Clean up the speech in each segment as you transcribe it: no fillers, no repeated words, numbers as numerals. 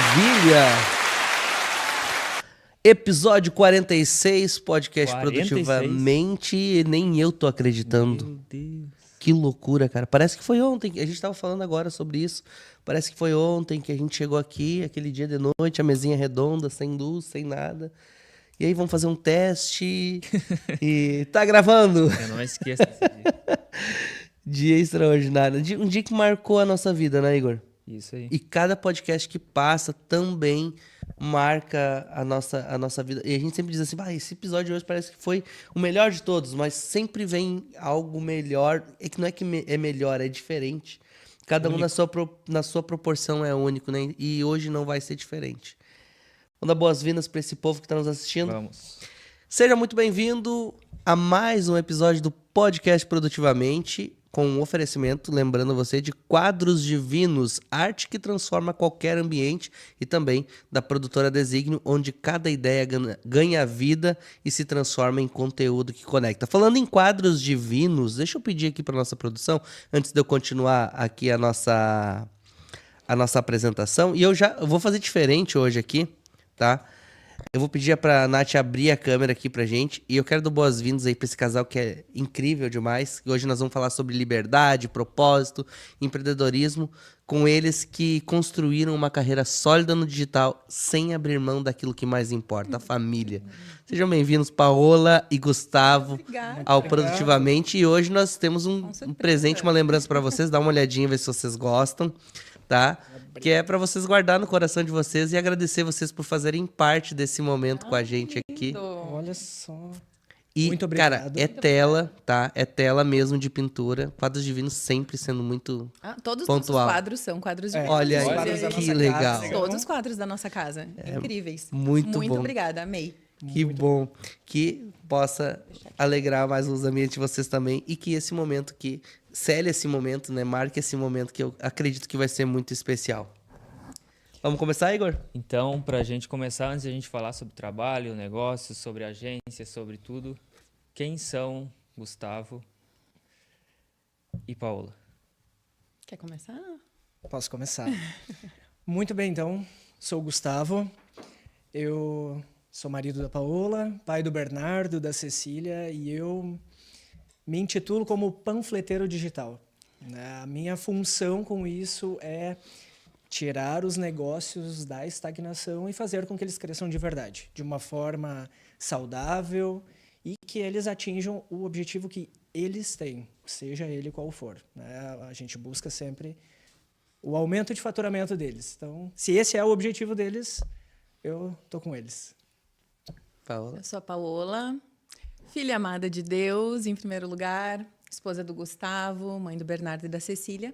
maravilha! Episódio 46, podcast 46? Produtivamente. Nem eu tô acreditando. Meu Deus. Que loucura, cara. Parece que foi ontem. A gente tava falando agora sobre isso. Parece que foi ontem que a gente chegou aqui, aquele dia de noite, a mesinha redonda, sem luz, sem nada. E aí vamos fazer um teste. E tá gravando. Eu não esqueço desse dia. Dia extraordinário. Um dia que marcou a nossa vida, né, Igor? Isso aí. E cada podcast que passa também marca a nossa vida. E a gente sempre diz assim, esse episódio de hoje parece que foi o melhor de todos, mas sempre vem algo melhor. É que não é que é melhor, é diferente. Cada um na sua proporção é único, né? E hoje não vai ser diferente. Vamos dar boas-vindas para esse povo que está nos assistindo. Vamos. Seja muito bem-vindo a mais um episódio do Podcast Produtivamente, com um oferecimento, lembrando você, de Quadros Divinos, arte que transforma qualquer ambiente, e também da produtora Desígnio, onde cada ideia ganha vida e se transforma em conteúdo que conecta. Falando em quadros divinos, deixa eu pedir aqui para nossa produção, antes de eu continuar aqui a nossa apresentação, e eu vou fazer diferente hoje aqui, tá? Eu vou pedir pra Nath abrir a câmera aqui pra gente. E eu quero dar boas-vindas aí pra esse casal que é incrível demais. E hoje nós vamos falar sobre liberdade, propósito, empreendedorismo. Com eles que construíram uma carreira sólida no digital sem abrir mão daquilo que mais importa, a família. Sejam bem-vindos, Paola e Gustavo, ao Produtivamente. E hoje nós temos um presente, uma lembrança pra vocês. Dá uma olhadinha, ver se vocês gostam, tá? Que é para vocês guardar no coração de vocês e agradecer vocês por fazerem parte desse momento com a gente aqui. Olha só. E, muito obrigado. cara, é tela, tá? É tela mesmo de pintura. Quadros divinos sempre sendo muito todos os pontual. nossos quadros são quadros divinos. Olha aí, que legal. Todos os quadros da nossa casa. Incríveis. Muito bom. Obrigada, amei. Que bom. Que possa alegrar mais os ambientes de vocês também. E que esse momento que... Cele esse momento, né? Marque esse momento que eu acredito que vai ser muito especial. Vamos começar, Igor? Então, pra gente começar, antes de a gente falar sobre trabalho, negócios, sobre agência, sobre tudo, quem são Gustavo e Paola? Quer começar? Posso começar. Muito bem, então. Sou o Gustavo. Eu sou marido da Paola, pai do Bernardo, da Cecília, e eu me intitulo como panfleteiro digital. A minha função com isso é tirar os negócios da estagnação e fazer com que eles cresçam de verdade, de uma forma saudável e que eles atinjam o objetivo que eles têm, seja ele qual for. A gente busca sempre o aumento de faturamento deles. Então, se esse é o objetivo deles, eu tô com eles. Paola? Eu sou a Paola, filha amada de Deus, em primeiro lugar, esposa do Gustavo, mãe do Bernardo e da Cecília,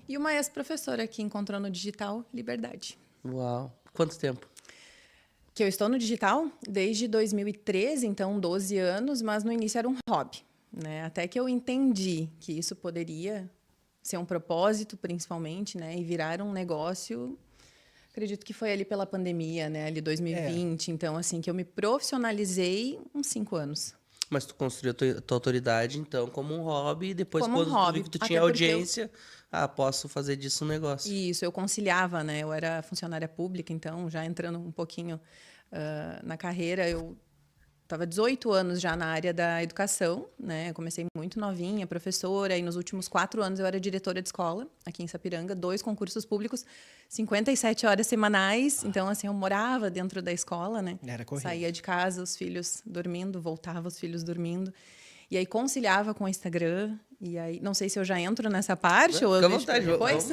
e uma ex-professora que encontrou no digital liberdade. Uau. Quanto tempo? Que eu estou no digital desde 2013, então 12 anos, mas no início era um hobby, né? Até que eu entendi que isso poderia ser um propósito, principalmente, né? E virar um negócio. Acredito que foi ali pela pandemia, né? Ali 2020. Então, assim, que eu me profissionalizei uns 5 anos. Mas tu construiu tua autoridade, então, como um hobby, e depois, Como quando um hobby. tu viu que tu tinha audiência, posso fazer disso um negócio. Isso, eu conciliava, né? Eu era funcionária pública, então, já entrando um pouquinho na carreira, eu estava 18 anos já na área da educação, né? Eu comecei muito novinha, professora, e nos últimos 4 anos eu era diretora de escola, aqui em Sapiranga, 2 concursos públicos, 57 horas semanais. Então, assim, eu morava dentro da escola, né? Era corrido. Saía de casa, os filhos dormindo, voltava os filhos dormindo. E aí conciliava com o Instagram. E aí, não sei se eu já entro nessa parte ou eu deixo pra depois.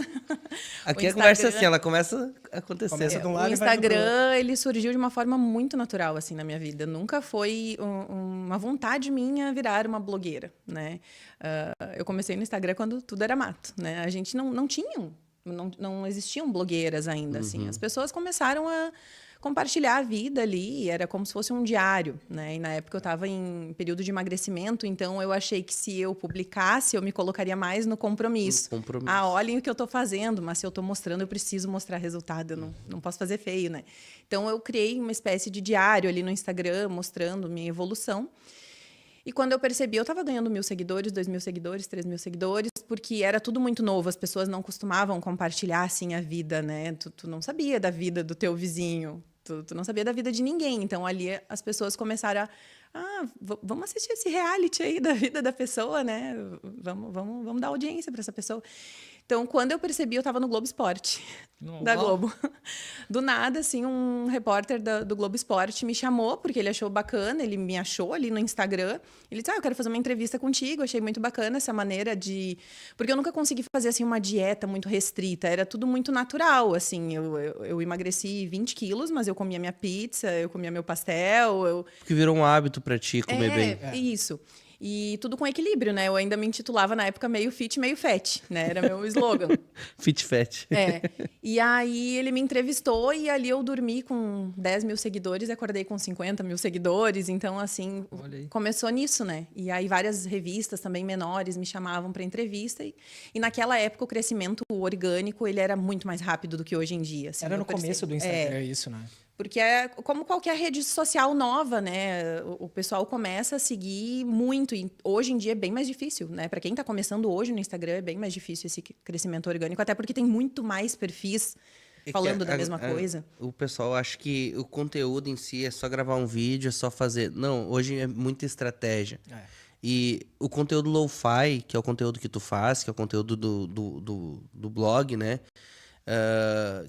Aqui a conversa é assim, ela começa a acontecer. Começa de um lado O e vai pro Instagram, ele surgiu de uma forma muito natural, assim, na minha vida. Nunca foi uma vontade minha virar uma blogueira, né? Eu comecei no Instagram quando tudo era mato, né? A gente não existiam blogueiras ainda, assim. As pessoas começaram a compartilhar a vida ali, era como se fosse um diário, né? E na época eu estava em período de emagrecimento, então eu achei que se eu publicasse, eu me colocaria mais no compromisso. Olhem o que eu estou fazendo, mas se eu estou mostrando, eu preciso mostrar resultado, eu não posso fazer feio, né? Então eu criei uma espécie de diário ali no Instagram, mostrando minha evolução. E quando eu percebi, eu tava ganhando 1.000 seguidores, 2.000 seguidores, 3.000 seguidores, porque era tudo muito novo, as pessoas não costumavam compartilhar, assim, a vida, né? Tu não sabia da vida do teu vizinho, tu não sabia da vida de ninguém. Então, ali, as pessoas começaram vamos assistir esse reality aí da vida da pessoa, né? Vamos dar audiência para essa pessoa. Então, quando eu percebi, eu estava no Globo Esporte, da Globo. Do nada, assim, um repórter do Globo Esporte me chamou, porque ele achou bacana, ele me achou ali no Instagram. Ele disse, eu quero fazer uma entrevista contigo, achei muito bacana essa maneira de... Porque eu nunca consegui fazer, assim, uma dieta muito restrita, era tudo muito natural, assim. Eu emagreci 20 quilos, mas eu comia minha pizza, eu comia meu pastel, Que virou um hábito pra ti comer bem. Isso. E tudo com equilíbrio, né? Eu ainda me intitulava na época meio fit, meio fat, né? Era meu slogan. Fit fat. E aí ele me entrevistou e ali eu dormi com 10.000 seguidores e acordei com 50.000 seguidores. Então, assim, começou nisso, né? E aí várias revistas também menores me chamavam para entrevista. E naquela época o crescimento orgânico, ele era muito mais rápido do que hoje em dia. Assim, era no começo do Instagram isso, né? Porque é como qualquer rede social nova, né? O pessoal começa a seguir muito. E hoje em dia é bem mais difícil, né? Para quem está começando hoje no Instagram, é bem mais difícil esse crescimento orgânico. Até porque tem muito mais perfis falando da mesma coisa. O pessoal acha que o conteúdo em si é só gravar um vídeo, é só fazer... Não, hoje é muita estratégia. E o conteúdo lo-fi, que é o conteúdo que tu faz, que é o conteúdo do blog, né?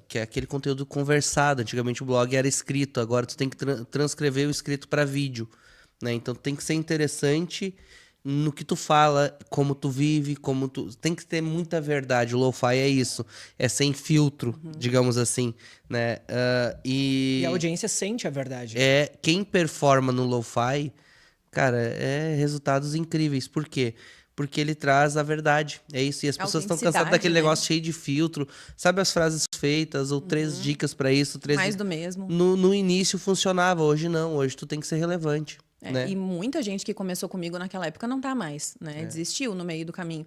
Que é aquele conteúdo conversado. Antigamente o blog era escrito, agora tu tem que transcrever o escrito para vídeo, né? Então tem que ser interessante no que tu fala, como tu vive, tem que ter muita verdade. O lo-fi é isso, é sem filtro, digamos assim, né? E a audiência sente a verdade. Quem performa no lo-fi, cara, resultados incríveis. Por quê? Porque ele traz a verdade. É isso. E as pessoas estão cansadas daquele negócio cheio de filtro. Sabe as frases feitas? Ou 3 dicas pra isso. Mais do mesmo. No início funcionava. Hoje não. Hoje tu tem que ser relevante. Né? E muita gente que começou comigo naquela época não tá mais, né? Desistiu no meio do caminho.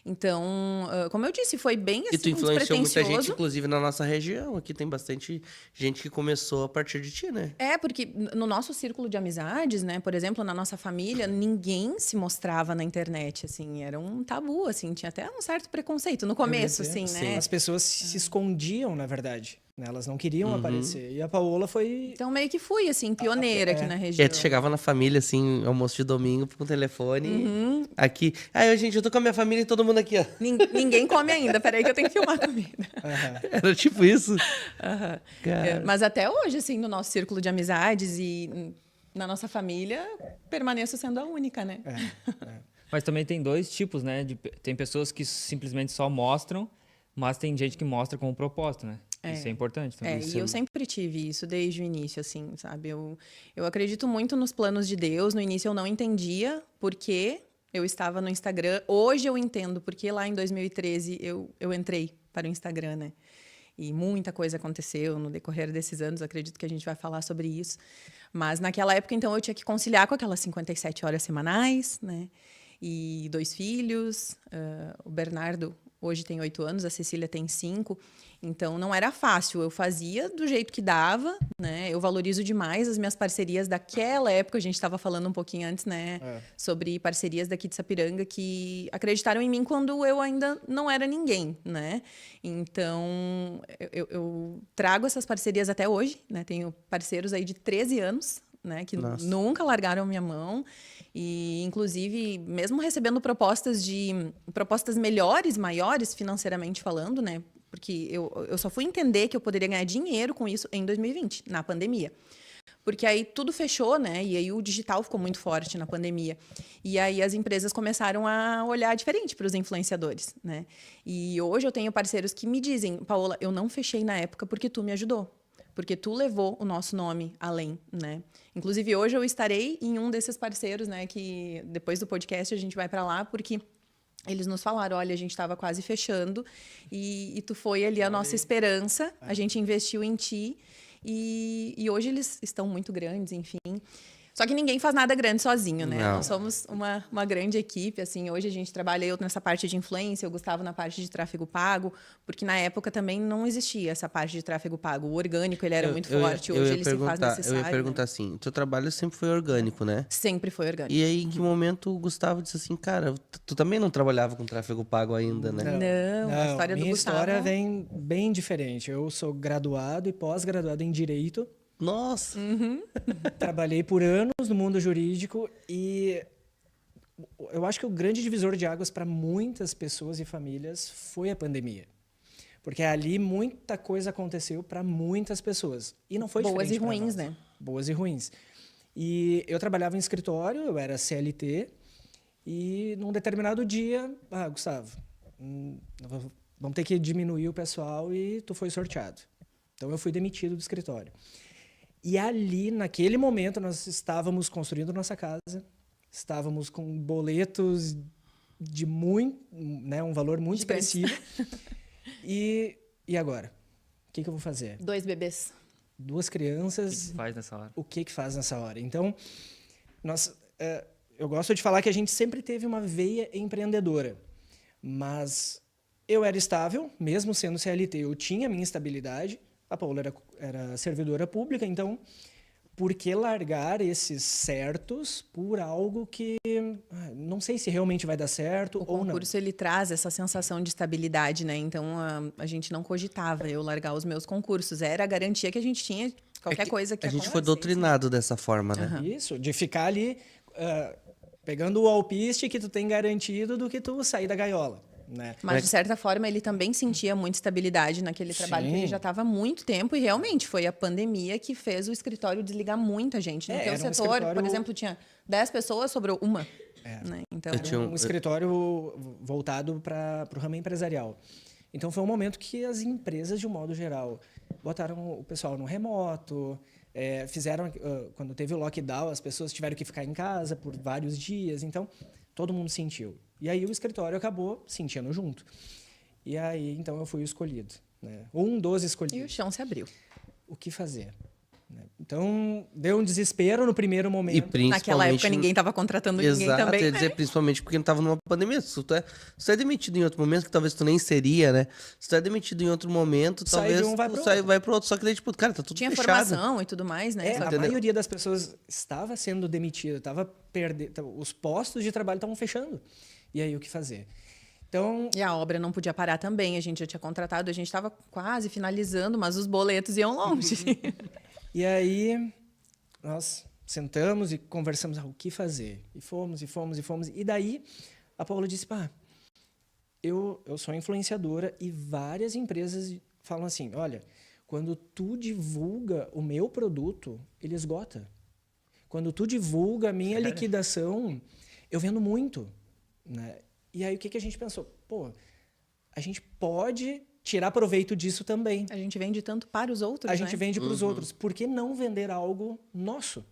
Então, como eu disse, foi bem assim, e tu influenciou muita despretensioso. gente, inclusive na nossa região. Aqui tem bastante gente que começou a partir de ti, né? Porque no nosso círculo de amizades, né? Por exemplo, na nossa família, ninguém se mostrava na internet, assim. Era um tabu, assim. Tinha até um certo preconceito no começo, assim, né? As pessoas se escondiam, na verdade. Elas não queriam aparecer. E a Paola foi... Então, meio que fui, assim, pioneira aqui na região. E tu chegava na família, assim, almoço de domingo, com o telefone. Aqui. Gente, eu tô com a minha família e todo mundo aqui, ó. Ninguém come ainda. Peraí que eu tenho que filmar a comida. Era tipo isso. Mas até hoje, assim, no nosso círculo de amizades e na nossa família, permaneço sendo a única, né? Mas também tem 2 tipos, né? Tem pessoas que simplesmente só mostram, mas tem gente que mostra com um propósito, né? Isso é importante também. E eu sempre tive isso desde o início, assim, sabe? Eu acredito muito nos planos de Deus. No início eu não entendia por que eu estava no Instagram. Hoje eu entendo porque lá em 2013 eu entrei para o Instagram, né? E muita coisa aconteceu no decorrer desses anos. Acredito que a gente vai falar sobre isso. Mas naquela época, então, eu tinha que conciliar com aquelas 57 horas semanais, né? E 2 filhos. O Bernardo hoje tem 8 anos, a Cecília tem 5. Então, não era fácil. Eu fazia do jeito que dava, né? Eu valorizo demais as minhas parcerias daquela época. A gente estava falando um pouquinho antes, né? Sobre parcerias daqui de Sapiranga que acreditaram em mim quando eu ainda não era ninguém, né? Então, eu trago essas parcerias até hoje, né? Tenho parceiros aí de 13 anos, né? Que nunca largaram a minha mão. E, inclusive, mesmo recebendo propostas melhores, maiores, financeiramente falando, né? Porque eu só fui entender que eu poderia ganhar dinheiro com isso em 2020, na pandemia. Porque aí tudo fechou, né? E aí o digital ficou muito forte na pandemia. E aí as empresas começaram a olhar diferente para os influenciadores, né? E hoje eu tenho parceiros que me dizem, Paola, eu não fechei na época porque tu me ajudou. Porque tu levou o nosso nome além, né? Inclusive, hoje eu estarei em um desses parceiros, né? Que depois do podcast a gente vai para lá, porque eles nos falaram, olha, a gente estava quase fechando e tu foi ali a nossa esperança, a gente investiu em ti e hoje eles estão muito grandes, enfim. Só que ninguém faz nada grande sozinho, né? Não. Nós somos uma grande equipe, assim. Hoje a gente trabalha, eu nessa parte de influência, o Gustavo na parte de tráfego pago, porque na época também não existia essa parte de tráfego pago. O orgânico, ele era muito forte, hoje ele se faz necessário. Eu ia perguntar né? assim, o teu trabalho sempre foi orgânico, né? Sempre foi orgânico. E aí, em que momento o Gustavo disse assim, cara, tu também não trabalhava com tráfego pago ainda, né? Não, a história do minha Gustavo... história vem bem diferente. Eu sou graduado e pós-graduado em Direito. Nossa! Trabalhei por anos no mundo jurídico e eu acho que o grande divisor de águas para muitas pessoas e famílias foi a pandemia. Porque ali muita coisa aconteceu para muitas pessoas. E não foi Boas diferente e pra ruins, nós. né? Boas e ruins. E eu trabalhava em escritório, eu era CLT, e num determinado dia, Gustavo, vamos ter que diminuir o pessoal e tu foi sorteado. Então eu fui demitido do escritório. E ali, naquele momento, nós estávamos construindo nossa casa, estávamos com boletos de muito, né, um valor muito Gigantes. expressivo. E agora? O que eu vou fazer? 2 bebês. 2 O que crianças, que faz nessa hora? o que faz nessa hora? Então, eu gosto de falar que a gente sempre teve uma veia empreendedora, mas eu era estável, mesmo sendo CLT, eu tinha minha estabilidade, a Paola era servidora pública, então, por que largar esses certos por algo que não sei se realmente vai dar certo O ou não? concurso, ele traz essa sensação de estabilidade, né? Então, a gente não cogitava eu largar os meus concursos. Era a garantia que a gente tinha, qualquer coisa que A gente foi acontecesse. doutrinado dessa forma, né? Isso, de ficar ali pegando o alpiste que tu tem garantido do que tu sair da gaiola, né? Mas, de certa forma, ele também sentia muita estabilidade naquele trabalho, que ele Sim. já estava há muito tempo, e realmente foi a pandemia que fez o escritório desligar muita gente. No teu era um setor, por escritório- exemplo, tinha 10 pessoas, sobrou uma. Né? Então, Eu tinha Um escritório voltado para o ramo empresarial. Então, foi um momento que as empresas, de um modo geral, botaram o pessoal no remoto, fizeram... quando teve o lockdown, as pessoas tiveram que ficar em casa por vários dias. Então, todo mundo sentiu. E aí, o escritório acabou sentindo junto. E aí, então, eu fui o escolhido, né? Um dos e o escolhidos. chão se abriu. O que fazer? Né? Então, deu um desespero no primeiro E momento. principalmente... Naquela época, ninguém estava contratando ninguém Exato, também. ia dizer principalmente porque não tava numa pandemia. Se tu é demitido em outro momento, que talvez tu nem seria, né? Se tu é demitido em outro momento, Sai talvez de um, vai tu pro sai, outro. vai pro outro. Só que daí, tipo, cara, tá tudo Tinha fechado. formação e tudo mais, né? Só A que- maioria das pessoas estava sendo demitida, estava perdendo, os postos de trabalho estavam fechando. E aí, o que fazer? Então, E a obra não podia parar também. A gente já tinha contratado, a gente estava quase finalizando, mas os boletos iam longe. e aí nós sentamos e conversamos o que fazer. E fomos, e fomos, e fomos. E daí, a Paola disse, eu sou influenciadora e várias empresas falam assim, olha, quando tu divulga o meu produto, ele esgota. Quando tu divulga a minha liquidação, eu vendo muito, né? E aí, o que a gente pensou? A gente pode tirar proveito disso também. A gente vende tanto para os outros, A né? gente vende para os outros. Por que não vender algo nosso?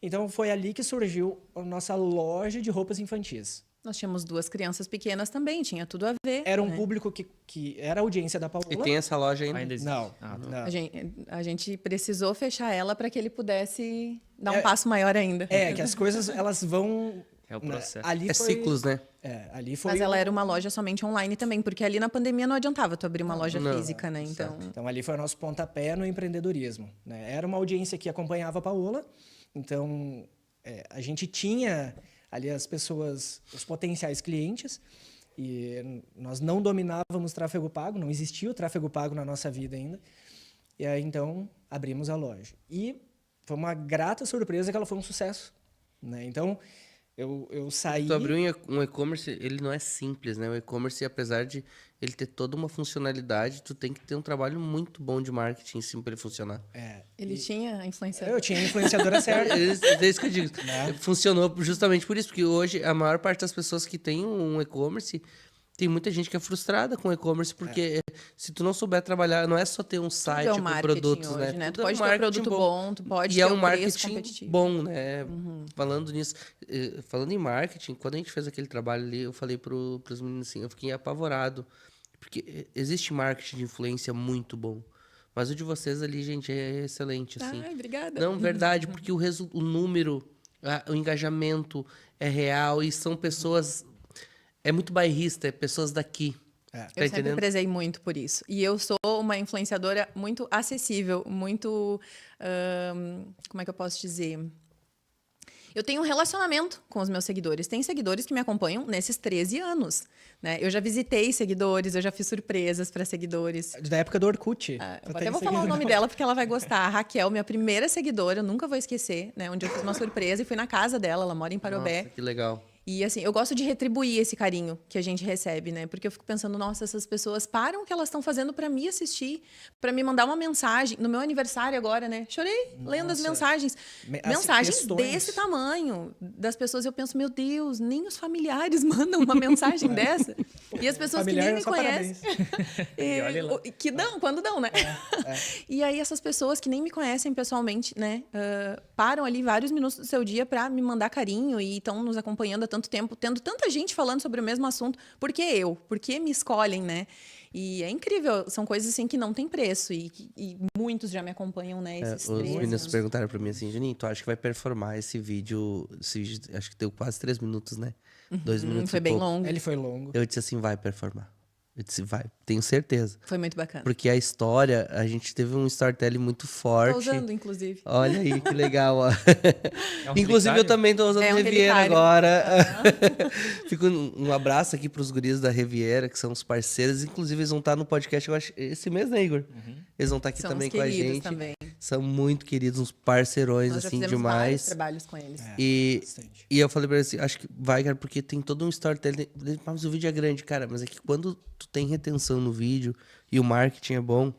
Então, foi ali que surgiu a nossa loja de roupas infantis. Nós tínhamos 2 crianças pequenas também, tinha tudo a ver. Era um né? público que era a audiência da Paola. E tem essa loja ainda? Ainda existe? Não, Ah, tá. não. A gente precisou fechar ela para que ele pudesse dar um passo maior ainda. Que as coisas, elas vão... É o processo. Ali É foi, ciclos, né? ali foi... Mas ela era uma loja somente online também, porque ali na pandemia não adiantava tu abrir uma loja Não. física, né? Então, Então, ali foi o nosso pontapé no empreendedorismo, né? Era uma audiência que acompanhava a Paola, então a gente tinha ali as pessoas, os potenciais clientes, e nós não dominávamos tráfego pago, não existia o tráfego pago na nossa vida ainda, e aí então abrimos a loja. E foi uma grata surpresa que ela foi um sucesso, né? Então, eu saí... Tu abriu um e-commerce, ele não é simples, né? O e-commerce, apesar de ele ter toda uma funcionalidade, tu tem que ter um trabalho muito bom de marketing em cima pra ele funcionar. ele tinha a influência. Eu tinha a influenciadora certa. É isso que eu digo. Funcionou justamente por isso, porque hoje a maior parte das pessoas que tem um e-commerce, tem muita gente que é frustrada com o e-commerce, porque se tu não souber trabalhar, não é só ter um site Tudo é o com marketing produtos, hoje, né? Tu Tudo é um pode ter um marketing produto bom, tu pode E ter é um um preço marketing competitivo. bom, né? Falando nisso, falando em marketing, quando a gente fez aquele trabalho ali, eu falei pros meninos assim, eu fiquei apavorado, porque existe marketing de influência muito bom, mas o de vocês ali, gente, é excelente, assim. Ai, obrigada. Não, verdade, porque o número O engajamento é real e são pessoas... É muito bairrista, é pessoas daqui. É. Tá Eu sempre entendendo? prezei muito por isso. E eu sou uma influenciadora muito acessível, muito... como é que eu posso dizer? Eu tenho um relacionamento com os meus seguidores. Tem seguidores que me acompanham nesses 13 anos. Né? Eu já visitei seguidores, eu já fiz surpresas para seguidores. Da época do Orkut. Eu até vou falar o nome dela porque ela vai gostar. A Raquel, minha primeira seguidora, eu nunca vou esquecer, né? Onde eu fiz uma surpresa e fui na casa dela, ela mora em Parobé. Nossa, que legal. E assim, eu gosto de retribuir esse carinho que a gente recebe, né? Porque eu fico pensando, nossa, essas pessoas param o que elas estão fazendo para me assistir, para me mandar uma mensagem. No meu aniversário agora, né? Chorei lendo as mensagens. Mensagens questões. desse tamanho das pessoas. Eu penso, meu Deus, nem os familiares mandam uma mensagem dessa. E as pessoas que nem Familiar, me só conhecem. E olha lá. Que dão, quando dão, né? E aí essas pessoas que nem me conhecem pessoalmente, né? Param ali vários minutos do seu dia para me mandar carinho e estão nos acompanhando há tanto tempo, tendo tanta gente falando sobre o mesmo assunto. Por que eu? Por que me escolhem, né? E é incrível, são coisas assim que não tem preço e muitos já me acompanham, né? Esses Os 13 meninos anos. perguntaram pra mim assim, Juninho, tu acha que vai performar esse vídeo? Acho que deu quase 3 minutos, né? 2 minutos Foi e bem pouco. longo, Ele foi longo. Eu disse assim, vai performar. Eu disse, vai, tenho certeza. foi muito bacana. Porque a história, a gente teve um storytelling muito forte. Tô usando, inclusive. Olha aí, que legal, ó. É um Inclusive, eu relicário? também tô usando É um Riviera relicário. agora. Fico um abraço aqui pros guris da Riviera, que são os parceiros. Inclusive, eles vão estar no podcast, eu acho, esse mês, né, Igor? Eles vão estar aqui São também uns com a queridos gente. também. São muito queridos, uns parceirões, Nós já assim, fizemos vários demais. trabalhos com eles. E, Bastante. e eu falei pra ele assim, acho que vai, cara, porque tem todo um storytelling. Mas o vídeo é grande, cara. Mas é que quando tu tem retenção no vídeo e o marketing é bom,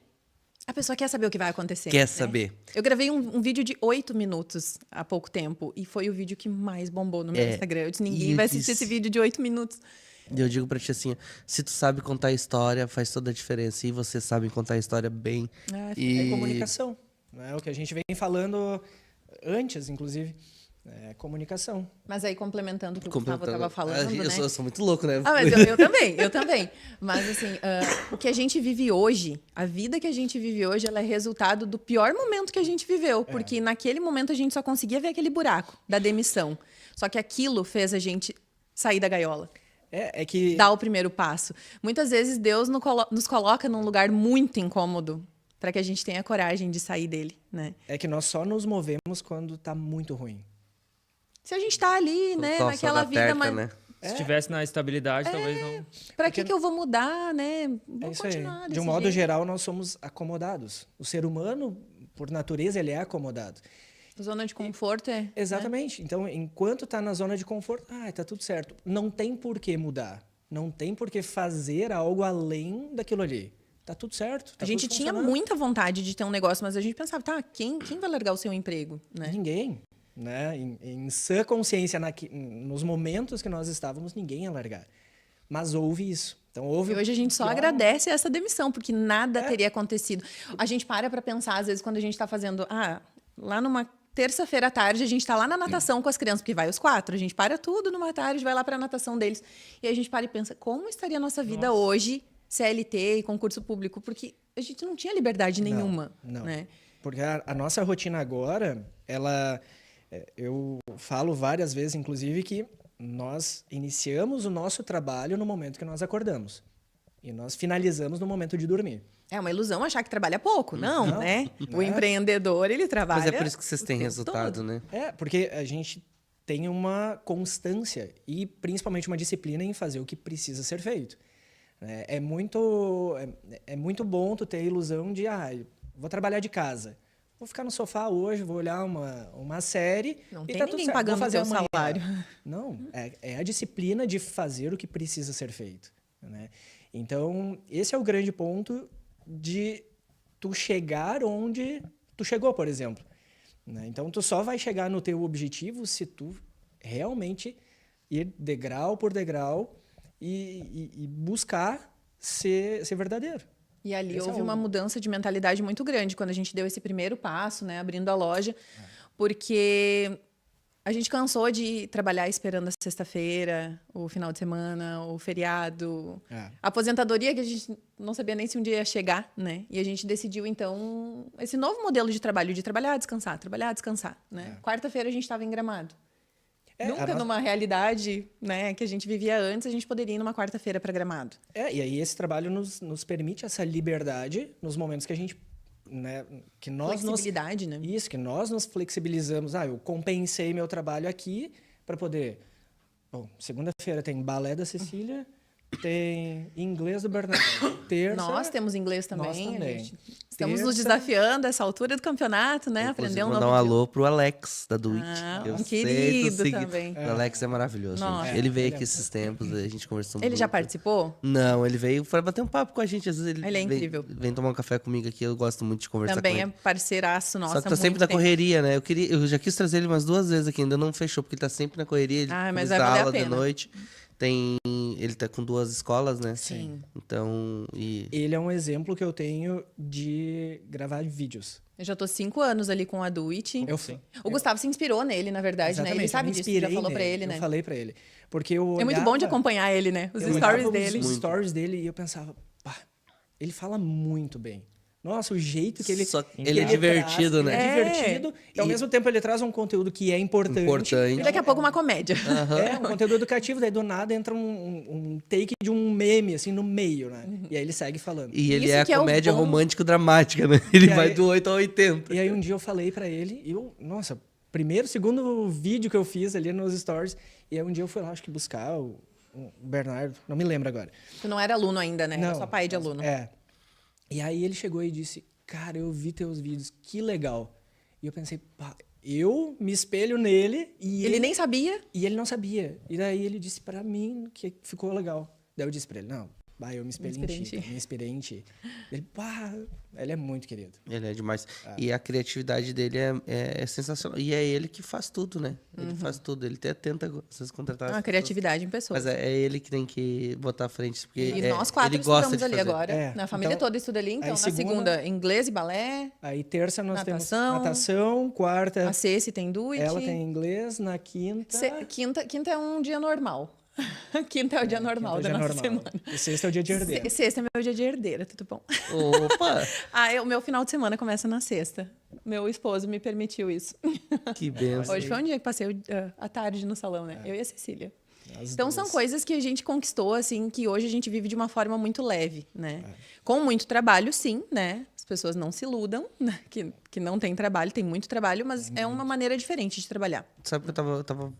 A pessoa quer saber o que vai acontecer. quer né? saber. Eu gravei um vídeo de 8 minutos há pouco tempo. E foi o vídeo que mais bombou no meu Instagram. Eu disse, e ninguém eu vai assistir disse- esse vídeo de 8 minutos. E eu digo pra ti assim, ó, se tu sabe contar a história, faz toda a diferença. E você sabe contar a história bem. Ah, E É comunicação. Né? O que a gente vem falando antes, inclusive. É comunicação. Mas aí, complementando o que o Gustavo estava falando, eu, né? sou muito louco, né? Ah, mas eu também. Mas, assim, o que a gente vive hoje, a vida que a gente vive hoje, ela é resultado do pior momento que a gente viveu. Porque naquele momento a gente só conseguia ver aquele buraco da demissão. Só que aquilo fez a gente sair da gaiola. É que Dar o primeiro passo. Muitas vezes Deus nos coloca num lugar muito incômodo para que a gente tenha coragem de sair dele, né? é que nós só nos movemos quando tá muito ruim. Se a gente tá ali, né, Só naquela da vida, terca, mas né? Se tivesse na estabilidade, talvez não. para que eu vou mudar, né? Vou É isso aí. continuar De desse um modo jeito. geral, nós somos acomodados. O ser humano, por natureza, ele é acomodado. Zona de conforto é. Exatamente. Então, enquanto tá na zona de conforto, tá tudo certo. Não tem por que mudar. Não tem por que fazer algo além daquilo ali. Tá tudo certo. Tá A gente tudo tinha funcionando. muita vontade de ter um negócio, mas a gente pensava, tá, quem vai largar o seu emprego, né? Ninguém. Né? Em sã consciência, nos momentos que nós estávamos, ninguém ia largar. Mas houve isso. Então, houve E hoje a gente só pior- agradece essa demissão, porque nada teria acontecido. A gente para pensar, às vezes, quando a gente tá fazendo... lá numa terça-feira à tarde, a gente tá lá na natação com as crianças, porque vai os 4. A gente para tudo numa tarde, vai lá pra natação deles. E a gente para e pensa, como estaria a nossa vida hoje, CLT e concurso público? Porque a gente não tinha liberdade nenhuma, não. né? Porque a nossa rotina agora, eu falo várias vezes, inclusive, que nós iniciamos o nosso trabalho no momento que nós acordamos. E nós finalizamos no momento de dormir. É uma ilusão achar que trabalha pouco. Não, Não, né? O né? empreendedor, ele trabalha... Mas é por isso que vocês o têm tempo resultado, todo. né? Porque a gente tem uma constância e principalmente uma disciplina em fazer o que precisa ser feito. É muito bom tu ter a ilusão de, vou trabalhar de casa. Vou ficar no sofá hoje, vou olhar uma série. Não e tem tá tudo ninguém certo, pagando vou fazer teu amanhã. salário. Não, é a disciplina de fazer o que precisa ser feito. Né? Então, esse é o grande ponto de tu chegar onde tu chegou, por exemplo. Né? Então, tu só vai chegar no teu objetivo se tu realmente ir degrau por degrau e buscar ser verdadeiro. E ali Esse é houve o- uma mudança de mentalidade muito grande quando a gente deu esse primeiro passo, né, abrindo a loja, porque a gente cansou de trabalhar esperando a sexta-feira, o final de semana, o feriado, a aposentadoria que a gente não sabia nem se um dia ia chegar, né? E a gente decidiu então esse novo modelo de trabalho, de trabalhar, descansar, né? Quarta-feira a gente estava em Gramado. Nunca numa realidade, né, que a gente vivia antes, a gente poderia ir numa quarta-feira para Gramado. E aí esse trabalho nos permite essa liberdade nos momentos que a gente, né, que nós Flexibilidade, né? Isso, que nós nos flexibilizamos. Eu compensei meu trabalho aqui para poder... Bom, segunda-feira tem balé da Cecília, tem inglês do Bernardo. Terça... Nós temos inglês também. Nós também. Estamos nos desafiando a essa altura do campeonato, né? Aprender um novo mandar um idioma. alô pro Alex, da Duic. Um querido também. O Alex é maravilhoso. Nossa. Gente. Ele veio aqui esses tempos, a gente conversou Ele muito. já participou? Não, ele veio para bater um papo com a gente. Às vezes ele Ele é incrível. Vem tomar um café comigo aqui, eu gosto muito de conversar Também com é ele. parceiraço nosso. Só que tá há sempre muito na tempo. correria, né? Eu já quis trazer ele umas 2 vezes aqui, ainda não fechou, porque ele tá sempre na correria. Ele Mas dá vai valer a aula de pena. noite. Ele tá com 2 escolas, né? Sim. Então, Ele é um exemplo que eu tenho de gravar vídeos. Eu já tô 5 anos ali com a Duit. Sim. O Gustavo se inspirou nele, na verdade, né? Ele Exatamente, sabe eu me disso, já inspirei falou pra nele, ele, né? Eu falei pra ele. Porque eu É muito bom de olhava- acompanhar ele, né? Os eu stories olhava dele. Os stories dele e eu pensava, pá, ele fala muito bem. Nossa, o jeito que ele... Só que que ele é divertido, traz, né? Ele é divertido e ao mesmo tempo ele traz um conteúdo que é importante. Importante. E daqui a pouco uma comédia. É, um conteúdo educativo, daí do nada entra um take de um meme, assim, no meio, né? E aí ele segue falando. E ele Isso é a que é o comédia bom. romântico-dramática, né? Ele E vai aí- do 8 ao 80. E aí um dia eu falei pra ele, nossa, segundo vídeo que eu fiz ali nos stories, e aí um dia eu fui lá, acho que buscar o Bernardo, não me lembro agora. Tu não era aluno ainda, né? Era Não, só pai de aluno. É. E aí ele chegou e disse, cara, eu vi teus vídeos, que legal. E eu pensei, pá, eu me espelho nele e Ele nem sabia. E ele não sabia. E daí ele disse pra mim que ficou legal. Daí eu disse pra ele, não, eu me espelhei em ti, me inspirei em ti. Ele, pá, ele é muito querido. Ele é demais. E a criatividade dele é sensacional. E é ele que faz tudo, né? Ele faz tudo. Ele até tenta, vocês contrataram. A criatividade em pessoa. Mas é ele que tem que botar à frente. Porque E nós 4 ele gosta estudamos de ali fazer. agora. É, Na família então, toda estuda ali. Então, aí na segunda- segunda, inglês e balé. Aí terça nós Natação. temos natação, quarta A Ceci tem Duit. ela tem inglês, na quinta... Quinta é um dia normal. Quinta é o dia normal quinta da é nossa normal. semana. E sexta é o dia de herdeiro. Sexta é meu dia de herdeira, tudo bom? Opa! O meu final de semana começa na sexta. Meu esposo me permitiu isso. Que benção. Hoje foi um dia que passei a tarde no salão, né? Eu e a Cecília. As Então duas. são coisas que a gente conquistou, assim, que hoje a gente vive de uma forma muito leve, né? Com muito trabalho, sim, né? As pessoas não se iludam, né? Que não tem trabalho, tem muito trabalho, mas é uma maneira diferente de trabalhar. Sabe que eu tava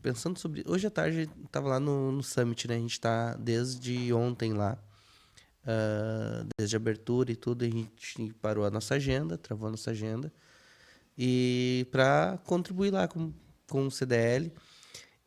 pensando sobre... Hoje à tarde, eu tava lá no Summit, né? A gente tá desde ontem lá. Desde a abertura e tudo, a gente parou a nossa agenda, travou a nossa agenda. E para contribuir lá com o CDL.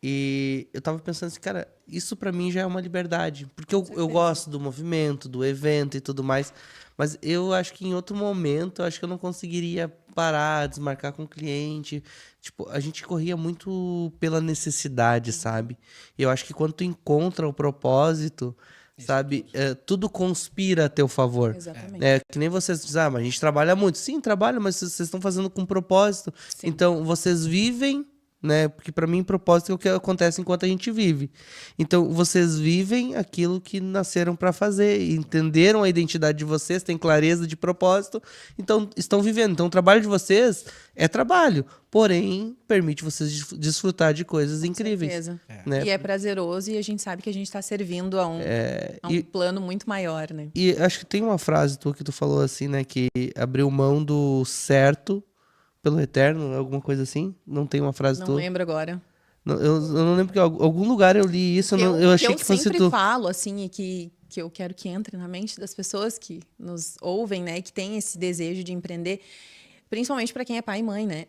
E eu tava pensando assim, cara, isso para mim já é uma liberdade. Porque eu gosto do movimento, do evento e tudo mais. Mas eu acho que em outro momento, eu acho que eu não conseguiria parar, desmarcar com o cliente. Tipo, a gente corria muito pela necessidade, sabe? E eu acho que quando tu encontra o propósito, sabe? Tudo conspira a teu favor. Exatamente. Que nem vocês dizem, mas a gente trabalha muito. Sim, trabalha, mas vocês estão fazendo com propósito. Sim. Então, vocês vivem, né? Porque para mim, propósito é o que acontece enquanto a gente vive. Então, vocês vivem aquilo que nasceram para fazer, entenderam a identidade de vocês, têm clareza de propósito, então estão vivendo. Então, o trabalho de vocês é trabalho, porém, permite vocês desfrutar de coisas incríveis. Certeza. Né? E é prazeroso e a gente sabe que a gente está servindo a um plano muito maior, né? E acho que tem uma frase tua que tu falou assim, né? Que abriu mão do certo pelo eterno, alguma coisa assim. Não tem uma frase Não tua? lembro agora. Não, eu não lembro que em algum lugar eu li isso. Eu achei que fosse sempre tu. falo, assim, e que eu quero que entre na mente das pessoas que nos ouvem, né? E que tem esse desejo de empreender. Principalmente para quem é pai e mãe, né?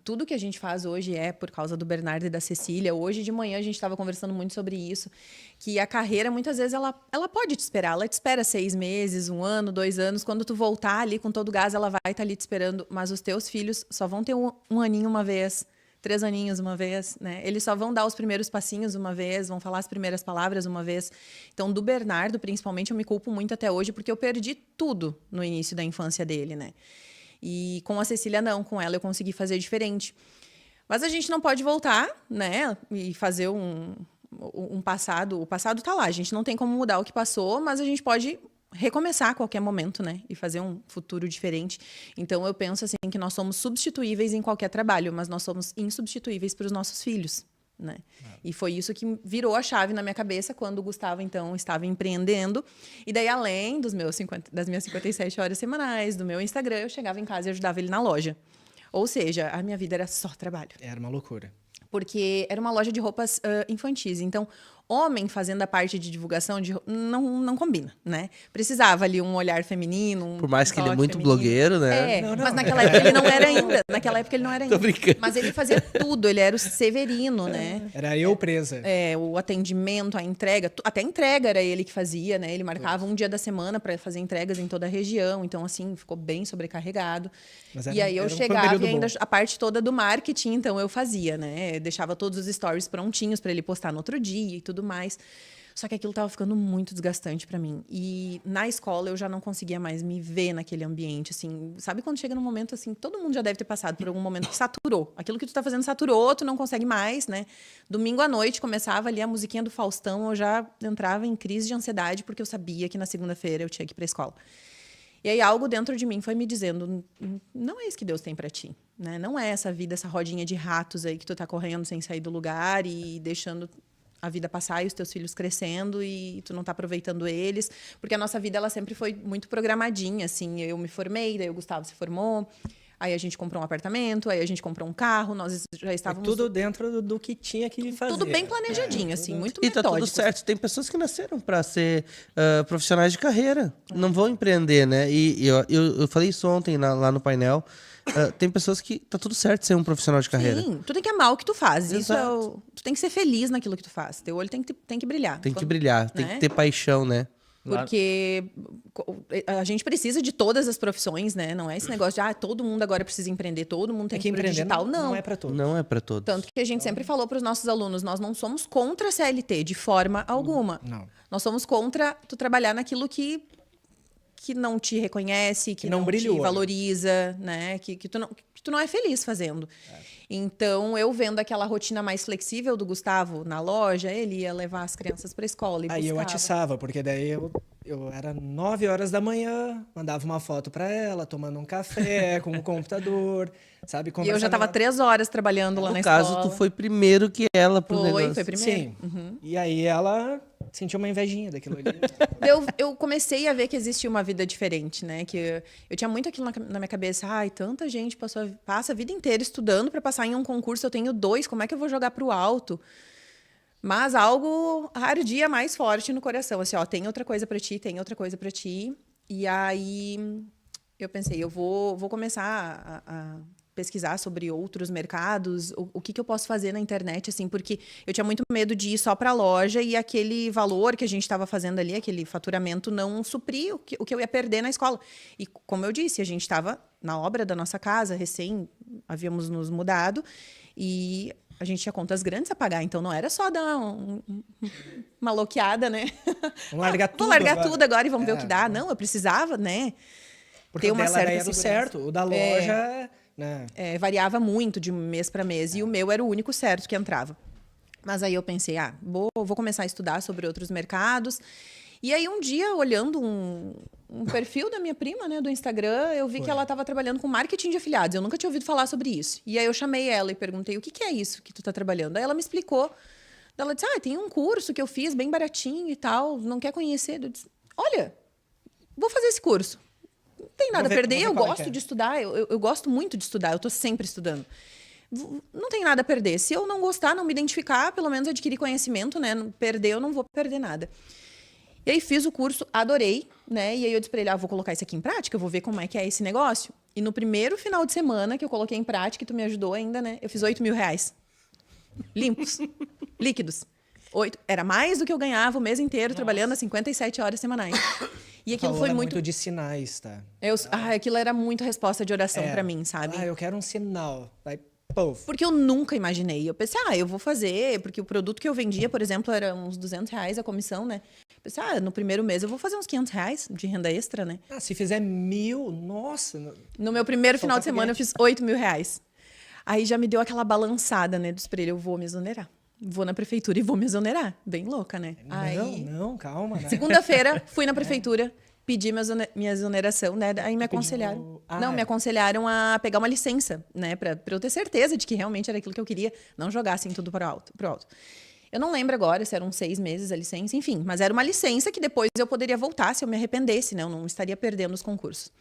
Tudo que a gente faz hoje é por causa do Bernardo e da Cecília. Hoje de manhã a gente estava conversando muito sobre isso, que a carreira, muitas vezes, ela pode te esperar. Ela te espera 6 meses, 1 ano, 2 anos. Quando tu voltar ali com todo o gás, ela vai estar ali te esperando. Mas os teus filhos só vão ter um aninho uma vez, 3 aninhos uma vez, né? Eles só vão dar os primeiros passinhos uma vez, vão falar as primeiras palavras uma vez. Então, do Bernardo, principalmente, eu me culpo muito até hoje, porque eu perdi tudo no início da infância dele, né? E com a Cecília, não. Com ela, eu consegui fazer diferente. Mas a gente não pode voltar, né? E fazer um passado. O passado tá lá. A gente não tem como mudar o que passou, mas a gente pode recomeçar a qualquer momento, né? E fazer um futuro diferente. Então, eu penso assim que nós somos substituíveis em qualquer trabalho, mas nós somos insubstituíveis para os nossos filhos. né? E foi isso que virou a chave na minha cabeça quando o Gustavo, então, estava empreendendo. E daí, além das minhas 57 horas semanais, do meu Instagram, eu chegava em casa e ajudava ele na loja. Ou seja, a minha vida era só trabalho. Era uma loucura. Porque era uma loja de roupas infantis. Então, homem fazendo a parte de divulgação não combina, né? Precisava ali um olhar feminino. Por mais que ele é toque muito feminino. blogueiro, né? Não. Mas naquela época ele não era ainda. Naquela época ele não era ainda. Tô brincando. Mas ele fazia tudo, ele era o Severino, né? Era eu presa. O atendimento, a entrega, até a entrega era ele que fazia, né? Ele marcava um dia da semana para fazer entregas em toda a região, então assim, ficou bem sobrecarregado. Mas E aí eu foi um chegava período e ainda bom. a parte toda do marketing, então eu fazia, né? Eu deixava todos os stories prontinhos para ele postar no outro dia e tudo mais. Só que aquilo tava ficando muito desgastante para mim. E na escola eu já não conseguia mais me ver naquele ambiente, assim. Sabe quando chega num momento assim, todo mundo já deve ter passado por algum momento que saturou. Aquilo que tu tá fazendo saturou, tu não consegue mais, né? Domingo à noite começava ali a musiquinha do Faustão, eu já entrava em crise de ansiedade porque eu sabia que na segunda-feira eu tinha que ir para a escola. E aí algo dentro de mim foi me dizendo, não é isso que Deus tem para ti, né? Não é essa vida, essa rodinha de ratos aí que tu tá correndo sem sair do lugar e deixando a vida passar e os teus filhos crescendo e tu não tá aproveitando eles, porque a nossa vida ela sempre foi muito programadinha, assim, eu me formei, daí o Gustavo se formou, aí a gente comprou um apartamento, aí a gente comprou um carro, nós já estávamos Tudo dentro do que tinha que fazer. tudo bem planejadinho, assim, muito E tá metódico. tudo certo. Tem pessoas que nasceram para ser profissionais de carreira. Não vão empreender, né? E eu falei isso ontem lá no painel. Tem pessoas que tá tudo certo ser um profissional de carreira. Sim, tu tem que amar o que tu faz. Isso Exato. tu tem que ser feliz naquilo que tu faz. Teu olho tem que brilhar. Tem que brilhar, tem né? que ter paixão, né? Porque a gente precisa de todas as profissões, né? Não é esse negócio de todo mundo agora precisa empreender, todo mundo tem É que que ir pro empreender digital. não é para todos. Não é para todos. Tanto que a gente sempre falou para os nossos alunos, nós não somos contra a CLT de forma alguma. Não. Nós somos contra tu trabalhar naquilo que não te reconhece, que não não brilha te o olho. valoriza, né? Que tu não é feliz fazendo. Então, eu vendo aquela rotina mais flexível do Gustavo na loja, ele ia levar as crianças para a escola e Aí eu buscava. atiçava, porque daí eu era 9 horas da manhã, mandava uma foto para ela, tomando um café, com o computador, sabe? E eu já estava 3 horas trabalhando lá na No escola. caso, tu foi primeiro que ela pro negócio. Foi primeiro. Sim. E aí ela sentiu uma invejinha daquilo ali. Eu comecei a ver que existia uma vida diferente, né? Que eu tinha muito aquilo na minha cabeça. Ai, tanta gente passa a vida inteira estudando para passar em um concurso. Eu tenho 2, como é que eu vou jogar pro alto? Mas algo ardia mais forte no coração. Assim, tem outra coisa para ti, tem outra coisa para ti. E aí eu pensei, eu vou começar a pesquisar sobre outros mercados, o que eu posso fazer na internet, assim, porque eu tinha muito medo de ir só para a loja e aquele valor que a gente estava fazendo ali, aquele faturamento, não suprir o que eu ia perder na escola. E, como eu disse, a gente estava na obra da nossa casa, recém havíamos nos mudado, e a gente tinha contas grandes a pagar, então não era só dar uma loqueada, né? Vamos largar tudo Vou largar agora. tudo agora e vamos ver o que dá. Não, eu precisava, né? Porque ter o uma dela certa daí era o segurança. certo, o da loja... Né? Variava muito de mês para mês e o meu era o único certo que entrava. Mas aí eu pensei, vou começar a estudar sobre outros mercados. E aí um dia, olhando um perfil da minha prima, né, do Instagram, eu vi que ela estava trabalhando com marketing de afiliados. Eu nunca tinha ouvido falar sobre isso. E aí eu chamei ela e perguntei, o que é isso que tu tá trabalhando? Aí ela me explicou. Ela disse, tem um curso que eu fiz bem baratinho e tal, não quer conhecer? Eu disse, olha, vou fazer esse curso. Não tem nada a perder, eu gosto de estudar, eu gosto muito de estudar, eu tô sempre estudando. Não tem nada a perder. Se eu não gostar, não me identificar, pelo menos adquirir conhecimento, né? Perder, eu não vou perder nada. E aí fiz o curso, adorei, né? E aí eu disse pra ele, vou colocar isso aqui em prática, eu vou ver como é que é esse negócio. E no primeiro final de semana que eu coloquei em prática, e tu me ajudou ainda, né? Eu fiz R$8.000. Limpos, líquidos. Era mais do que eu ganhava o mês inteiro trabalhando a 57 horas semanais. E aquilo foi muito de sinais, tá? Aquilo era muito resposta de oração pra mim, sabe? Eu quero um sinal. Vai, pof. Porque eu nunca imaginei. Eu pensei, eu vou fazer, porque o produto que eu vendia, por exemplo, era uns R$200 a comissão, né? Eu pensei, no primeiro mês eu vou fazer uns R$500 de renda extra, né? Se fizer 1.000, nossa. No meu primeiro final de semana eu fiz R$8.000. Aí já me deu aquela balançada, né? Do espelho, eu vou me exonerar. Vou na prefeitura e vou me exonerar. Bem louca, né? Não, calma. Né? Segunda-feira, fui na prefeitura, pedi minha exoneração, né? Aí me aconselharam. Me aconselharam a pegar uma licença, né? Pra eu ter certeza de que realmente era aquilo que eu queria, não jogar assim tudo pro alto. Eu não lembro agora se eram 6 meses a licença, enfim, mas era uma licença que depois eu poderia voltar se eu me arrependesse, né? Eu não estaria perdendo os concursos.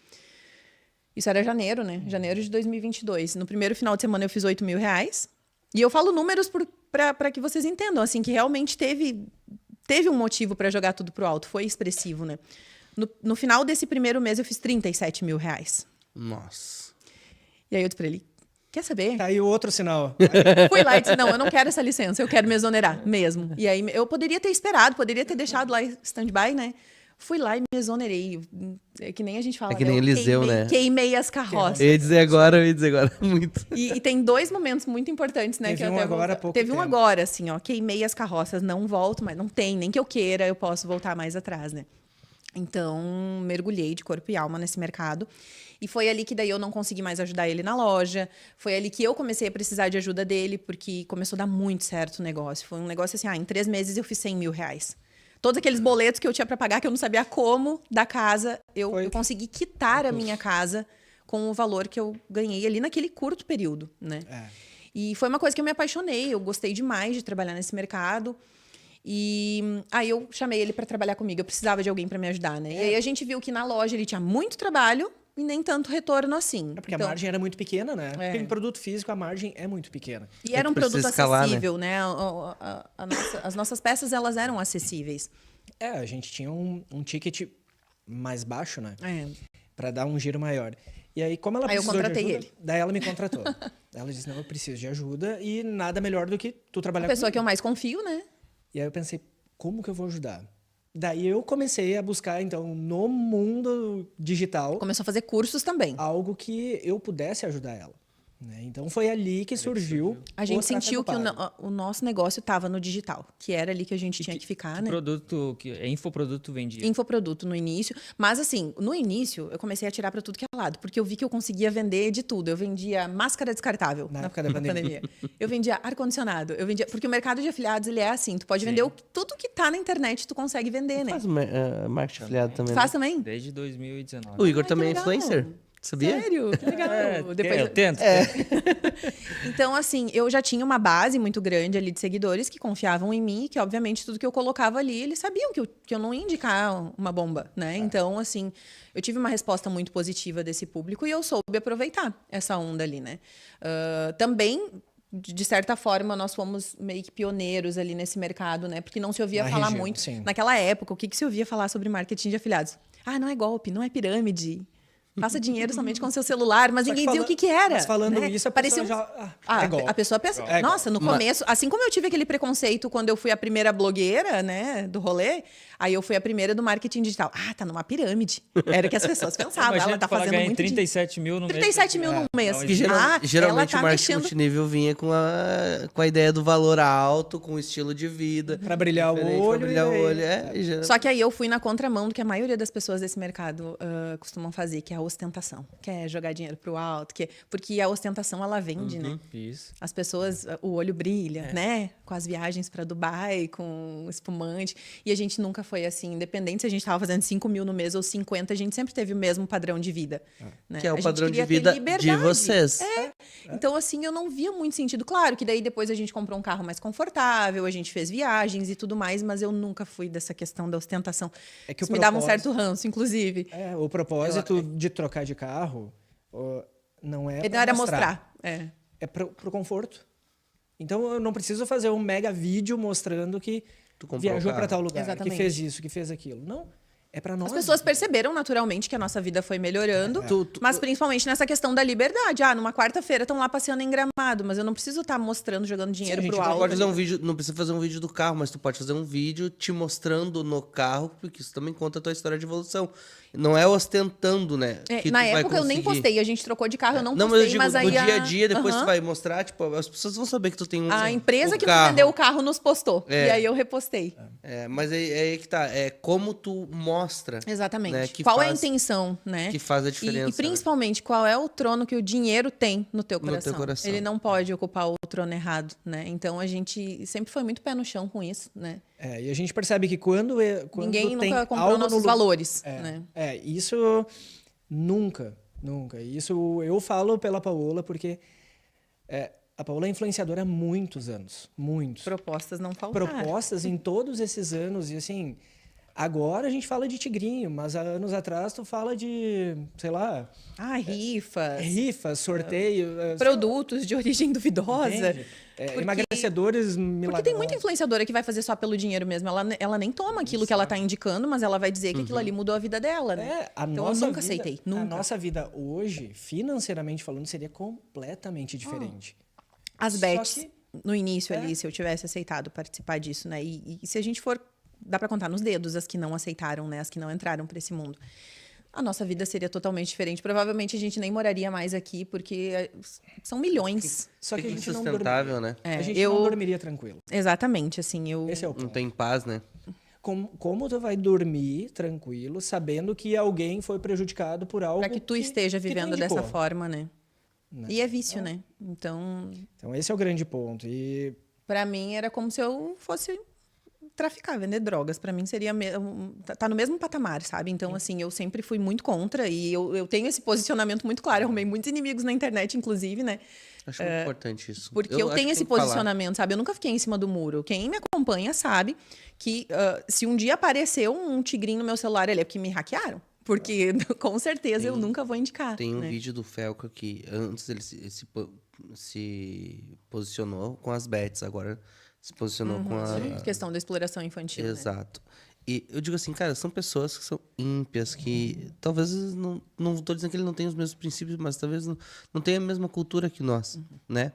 Isso era janeiro, né? Janeiro de 2022. No primeiro final de semana eu fiz R$8.000. E eu falo números para que vocês entendam, assim, que realmente teve um motivo para jogar tudo pro alto. Foi expressivo, né? No final desse primeiro mês eu fiz R$37.000. Nossa. E aí eu disse para ele, quer saber? Tá aí o outro sinal. Fui lá e disse, não, eu não quero essa licença, eu quero me exonerar mesmo. E aí eu poderia ter esperado, poderia ter deixado lá stand-by, né? Fui lá e me exonerei. É que nem a gente fala. É que nem Eliseu, né? Queimei as carroças. Eu ia dizer agora muito. E tem 2 momentos muito importantes, né? Teve que eu um até agora há pouco Teve um tempo. agora, assim, ó. Queimei as carroças, não volto, mas não tem, nem que eu queira, eu posso voltar mais atrás, né? Então, mergulhei de corpo e alma nesse mercado. E foi ali que daí eu não consegui mais ajudar ele na loja. Foi ali que eu comecei a precisar de ajuda dele, porque começou a dar muito certo o negócio. Foi um negócio assim, em 3 meses eu fiz R$100.000. Todos aqueles boletos que eu tinha para pagar, que eu não sabia como, da casa, eu consegui quitar a minha casa com o valor que eu ganhei ali naquele curto período, né? E foi uma coisa que eu me apaixonei, eu gostei demais de trabalhar nesse mercado. E aí eu chamei ele para trabalhar comigo, eu precisava de alguém para me ajudar, né? E aí a gente viu que na loja ele tinha muito trabalho e nem tanto retorno assim. Porque a margem era muito pequena, né? Porque em produto físico a margem é muito pequena. E era um produto escalar, acessível, né? As nossas peças, elas eram acessíveis. A gente tinha um ticket mais baixo, né? Pra dar um giro maior. E aí, como ela precisou de ajuda, ele. Daí ela me contratou. Ela disse, não, eu preciso de ajuda e nada melhor do que tu trabalhar comigo. A pessoa comigo. que eu mais confio, né? E aí eu pensei, como que eu vou ajudar? Daí eu comecei a buscar, então, no mundo digital... Começou a fazer cursos também. Algo que eu pudesse ajudar ela. Né? Então, foi ali que surgiu... A gente sentiu que o nosso negócio estava no digital, que era ali que a gente tinha que ficar, né? Infoproduto vendia? Infoproduto no início. Mas, assim, no início, eu comecei a tirar para tudo que é lado, porque eu vi que eu conseguia vender de tudo. Eu vendia máscara descartável na época da pandemia. Eu vendia ar-condicionado. Porque o mercado de afiliados, ele é assim. Tu pode vender tudo que tá na internet, tu consegue vender, né? Faz marketing afiliado também. Faz também? Desde 2019. O Igor também é influencer. Sabia? Sério? Que legal. Depois eu tento. Então, assim, eu já tinha uma base muito grande ali de seguidores que confiavam em mim, que obviamente tudo que eu colocava ali, eles sabiam que eu não ia indicar uma bomba, né? Então, assim, eu tive uma resposta muito positiva desse público e eu soube aproveitar essa onda ali, né? Também, de certa forma, nós fomos meio que pioneiros ali nesse mercado, né? Porque não se ouvia falar muito. Sim. Naquela época, o que se ouvia falar sobre marketing de afiliados? Ah, não é golpe, não é pirâmide. Passa dinheiro somente com seu celular, mas ninguém dizia o que era. Mas falando né? isso, a Parecia pessoa já... é golpe. A pessoa pensa... Nossa, no começo... Assim como eu tive aquele preconceito quando eu fui a primeira blogueira, né, do rolê, aí eu fui a primeira do marketing digital. Ah, tá numa pirâmide. Era o que as pessoas pensavam. Imagina ela tá fazendo ganhar muito 37 mil no mês. 37 mil num mês. Porque geralmente ela tá o marketing multinível vinha com a ideia do valor alto, com o estilo de vida. Pra brilhar o olho. Pra brilhar o olho. Só que aí eu fui na contramão do que a maioria das pessoas desse mercado costumam fazer, que é a ostentação. Que é jogar dinheiro pro alto. Porque a ostentação, ela vende, né? Isso. As pessoas, o olho brilha, né? Com as viagens para Dubai, com espumante. E a gente nunca foi assim, independente se a gente estava fazendo 5 mil no mês ou 50, a gente sempre teve o mesmo padrão de vida. Né? Que é o padrão de vida de vocês. Então, assim, eu não via muito sentido. Claro que daí depois a gente comprou um carro mais confortável, a gente fez viagens e tudo mais, mas eu nunca fui dessa questão da ostentação. Isso me dava um certo ranço, inclusive. O propósito de trocar de carro não é Não era mostrar. É pro conforto. Então, eu não preciso fazer um mega vídeo mostrando que viajou para tal lugar, Exatamente. que fez isso, que fez aquilo. Não, é para nós. As pessoas perceberam naturalmente que a nossa vida foi melhorando, mas principalmente nessa questão da liberdade. Numa quarta-feira estão lá passeando em Gramado, mas eu não preciso estar mostrando, jogando dinheiro pro alto. Pode fazer um vídeo, não precisa fazer um vídeo do carro, mas tu pode fazer um vídeo te mostrando no carro, porque isso também conta a tua história de evolução. Não é ostentando, né? Na época eu nem postei, a gente trocou de carro, eu não postei, mas eu digo, mas aí no dia a dia, depois tu vai mostrar, tipo, as pessoas vão saber que tu tem a empresa que vendeu o carro nos postou, e aí eu repostei. Mas aí que tá, como tu mostra mostra. Exatamente. Né, que Qual é a faz- intenção, né? Que faz a diferença. E principalmente, qual é o trono que o dinheiro tem no teu No teu coração? coração. Ele não pode ocupar o trono errado, né? Então, a gente sempre foi muito pé no chão com isso, né? E a gente percebe que quando Ninguém tem nunca comprou algo nossos no valores, né? Isso nunca. Isso eu falo pela Paola, porque a Paola é influenciadora há muitos anos. Muitos. Propostas não faltaram. Propostas em todos esses anos. E assim, agora a gente fala de tigrinho, mas há anos atrás tu fala de, sei lá, Rifas, rifa, sorteio. produtos de origem duvidosa. Entende? Porque- Emagrecedores milagrosos. Porque tem muita influenciadora que vai fazer só pelo dinheiro mesmo. Ela nem toma aquilo que ela tá indicando, mas ela vai dizer que aquilo ali mudou a vida dela, né? então eu nunca aceitei. Nunca. A nossa vida hoje, financeiramente falando, seria completamente diferente. As Só bets, que- no início ali, se eu tivesse aceitado participar disso, né? E se a gente for... Dá pra contar nos dedos as que não aceitaram, né? As que não entraram pra esse mundo. A nossa vida seria totalmente diferente. Provavelmente a gente nem moraria mais aqui, porque são milhões. Só que a Fica gente não insustentável, né? a gente não dormiria tranquilo. Exatamente, assim, eu... Esse é o Não ponto. tem paz, né? Como tu vai dormir tranquilo, sabendo que alguém foi prejudicado por algo Pra que tu esteja que tu vivendo indicou? dessa forma, né? E é vício, né? Então, Então esse é o grande ponto. E pra mim era como se eu fosse traficar, vender drogas. Pra mim seria tá no mesmo patamar, sabe? Então, assim, eu sempre fui muito contra e eu tenho esse posicionamento muito claro. Eu arrumei muitos inimigos na internet, inclusive, né? Acho muito importante isso. Porque eu acho tenho que esse tem que falar. posicionamento, sabe? Eu nunca fiquei em cima do muro. Quem me acompanha sabe que se um dia apareceu um tigrinho no meu celular, ele é porque me hackearam. Porque, com certeza, eu nunca vou indicar. Tem um né? vídeo do Felca que antes ele se posicionou com as bets, agora se posicionou com a... Questão da exploração infantil. Né? Exato. E eu digo assim, cara, são pessoas que são ímpias, que talvez não tô dizendo que ele não tem os mesmos princípios, mas talvez não tenha a mesma cultura que nós, né?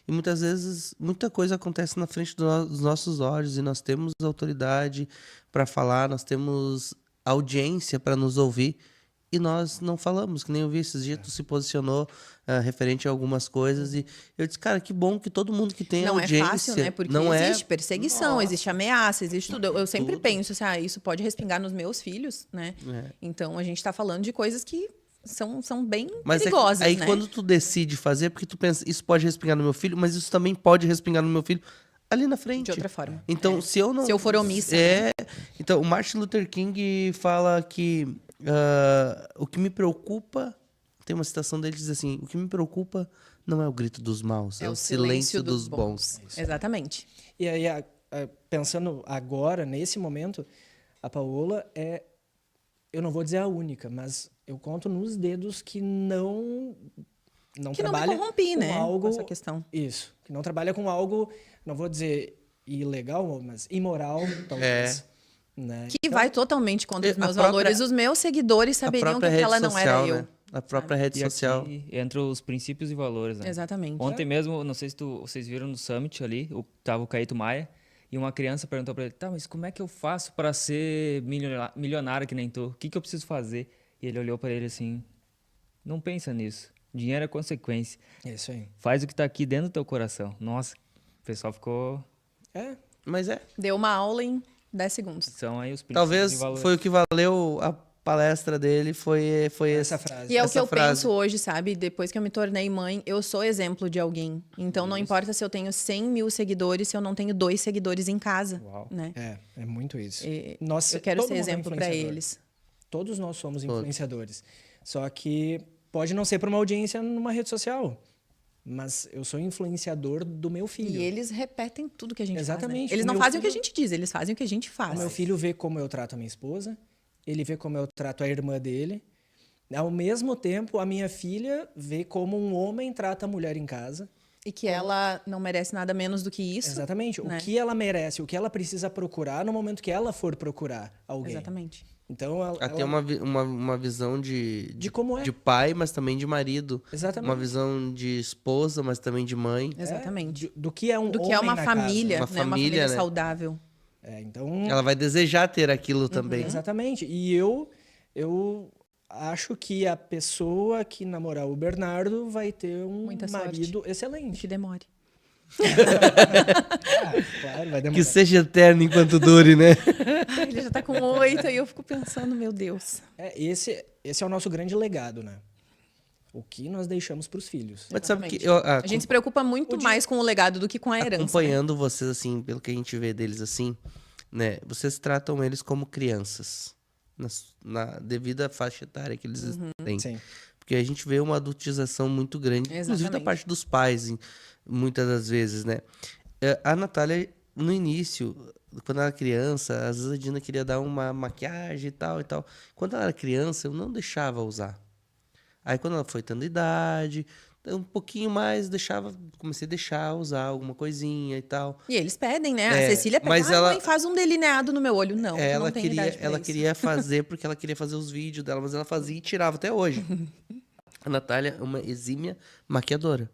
E muitas vezes, muita coisa acontece na frente dos nossos olhos e nós temos autoridade para falar, nós temos audiência para nos ouvir e nós não falamos, que nem eu vi esses dias, tu se posicionou referente a algumas coisas e eu disse, cara, que bom que todo mundo que tem Não audiência... é fácil, né? Porque não existe é... perseguição, existe ameaça, existe tudo. Eu sempre Tudo. penso assim, isso pode respingar nos meus filhos, né? Então, a gente tá falando de coisas que são bem Mas perigosas, aí né? quando tu decide fazer, porque tu pensa, isso pode respingar no meu filho, mas isso também pode respingar no meu filho ali na frente. De outra forma. Então, se eu não... Se eu for omissa, Então, o Martin Luther King fala que o que me preocupa... Tem uma citação dele que diz assim, o que me preocupa não é o grito dos maus, é o silêncio dos bons. Exatamente. E aí, pensando agora, nesse momento, a Paola eu não vou dizer a única, mas eu conto nos dedos que não Que não me trabalha corrompi, com né? algo... Com essa questão. Isso, que não trabalha com algo, não vou dizer ilegal, mas imoral, talvez. Né? Que vai totalmente contra os A meus própria- valores. Os meus seguidores saberiam que própria rede aquela não social, era eu. né? A própria rede E social. aqui entra os princípios e valores, né? Exatamente. Ontem mesmo, não sei se vocês viram no Summit ali, tava o Caíto Maia, e uma criança perguntou pra ele, tá, mas como é que eu faço pra ser milionário que nem tu? O que eu preciso fazer? E ele olhou pra ele assim, não pensa nisso. Dinheiro é consequência. É isso aí. Faz o que tá aqui dentro do teu coração. Nossa, o pessoal ficou... Mas Deu uma aula em 10 segundos. São aí os princípios talvez e valores. foi o que valeu a palestra dele, foi Essa frase. E é o Essa que eu frase. penso hoje, sabe? Depois que eu me tornei mãe, eu sou exemplo de alguém. Então, não importa se eu tenho 100 mil seguidores, se eu não tenho 2 seguidores em casa, Uau. né? É muito isso. E Nossa, eu quero todo ser mundo é exemplo para influenciador. eles. Todos nós somos influenciadores. Só que pode não ser para uma audiência numa rede social. Mas eu sou influenciador do meu filho. E eles repetem tudo que a gente Exatamente. faz. Né? Eles O não meu fazem o que a filho- gente diz, eles fazem o que a gente O faz. meu filho vê como eu trato a minha esposa, ele vê como eu trato a irmã dele. Ao mesmo tempo, a minha filha vê como um homem trata a mulher em casa. E que ela não merece nada menos do que isso. Exatamente. né? O que ela merece, o que ela precisa procurar no momento que ela for procurar alguém. Exatamente. Então, ela Tem uma visão de como é. de pai, mas também de marido. Exatamente. Uma visão de esposa, mas também de mãe. Exatamente. Do que é um Do que homem é uma na família, Uma né? Uma família, família né? saudável. casa. Então, Ela vai desejar ter aquilo também. exatamente. E eu acho que a pessoa que namorar o Bernardo vai ter um Muita marido excelente. Que demore. Claro, vai Que demorar. seja eterno enquanto dure, né? Ai, ele já tá com 8 e eu fico pensando, meu Deus. Esse é o nosso grande legado, né? O que nós deixamos para os filhos. Mas sabe que Exatamente. A gente se preocupa muito mais com o legado do que com a herança. Né? acompanhando vocês, assim, pelo que a gente vê deles, assim, né? Vocês tratam eles como crianças, na devida faixa etária que eles têm. Sim. Porque a gente vê uma adultização muito grande, inclusive da Exatamente. parte dos pais, muitas das vezes, né? A Natália, no início, quando ela era criança, às vezes a Dina queria dar uma maquiagem e tal e tal. Quando ela era criança, eu não deixava usar. Aí quando ela foi tendo idade, um pouquinho mais, comecei a deixar usar alguma coisinha e tal. E eles pedem, né? É, A Cecília pede, mas ela- mãe, faz um delineado no meu olho. Não, tu Ela não tem queria, idade pra ela isso. queria fazer porque ela queria fazer os vídeos dela, mas ela fazia e tirava até hoje. A Natália é uma exímia maquiadora,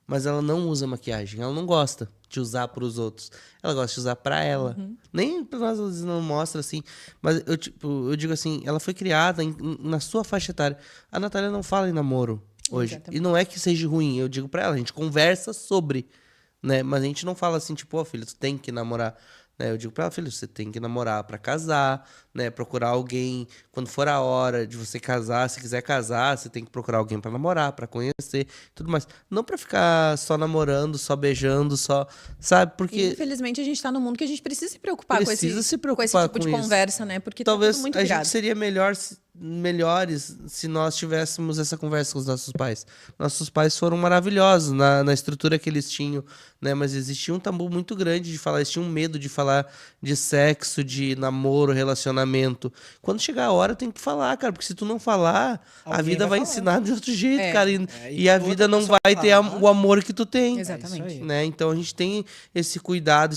mas ela não usa maquiagem, ela não gosta de usar para os outros. Ela gosta de usar para ela. Nem para nós às vezes não mostra assim, mas eu digo assim, ela foi criada na sua faixa etária. A Natália não fala em namoro hoje. Exatamente. E não é que seja ruim, eu digo para ela, a gente conversa sobre, né? Mas a gente não fala assim, tipo, ó, filho, tu tem que namorar. Né? Eu digo pra ela, filho, você tem que namorar pra casar, né? Procurar alguém, quando for a hora de você casar, se quiser casar, você tem que procurar alguém pra namorar, pra conhecer, tudo mais. Não pra ficar só namorando, só beijando, só, sabe? Porque Infelizmente, a gente tá num mundo que a gente precisa se preocupar, Precisa se com preocupar esse tipo com de isso. conversa, né? Porque talvez tá tudo muito a virado. gente seria melhores se nós tivéssemos essa conversa com os nossos pais. Nossos pais foram maravilhosos na estrutura que eles tinham, né? Mas existia um tabu muito grande de falar, eles tinham medo de falar de sexo, de namoro, relacionamento. Quando chegar a hora, tem que falar, cara, porque se tu não falar, a Alguém vida vai vai falar. ensinar de outro jeito, É. cara. E E a outra vida não pessoa vai ter fala. o amor que tu tem. Exatamente. É isso aí. Né? Então a gente tem esse cuidado,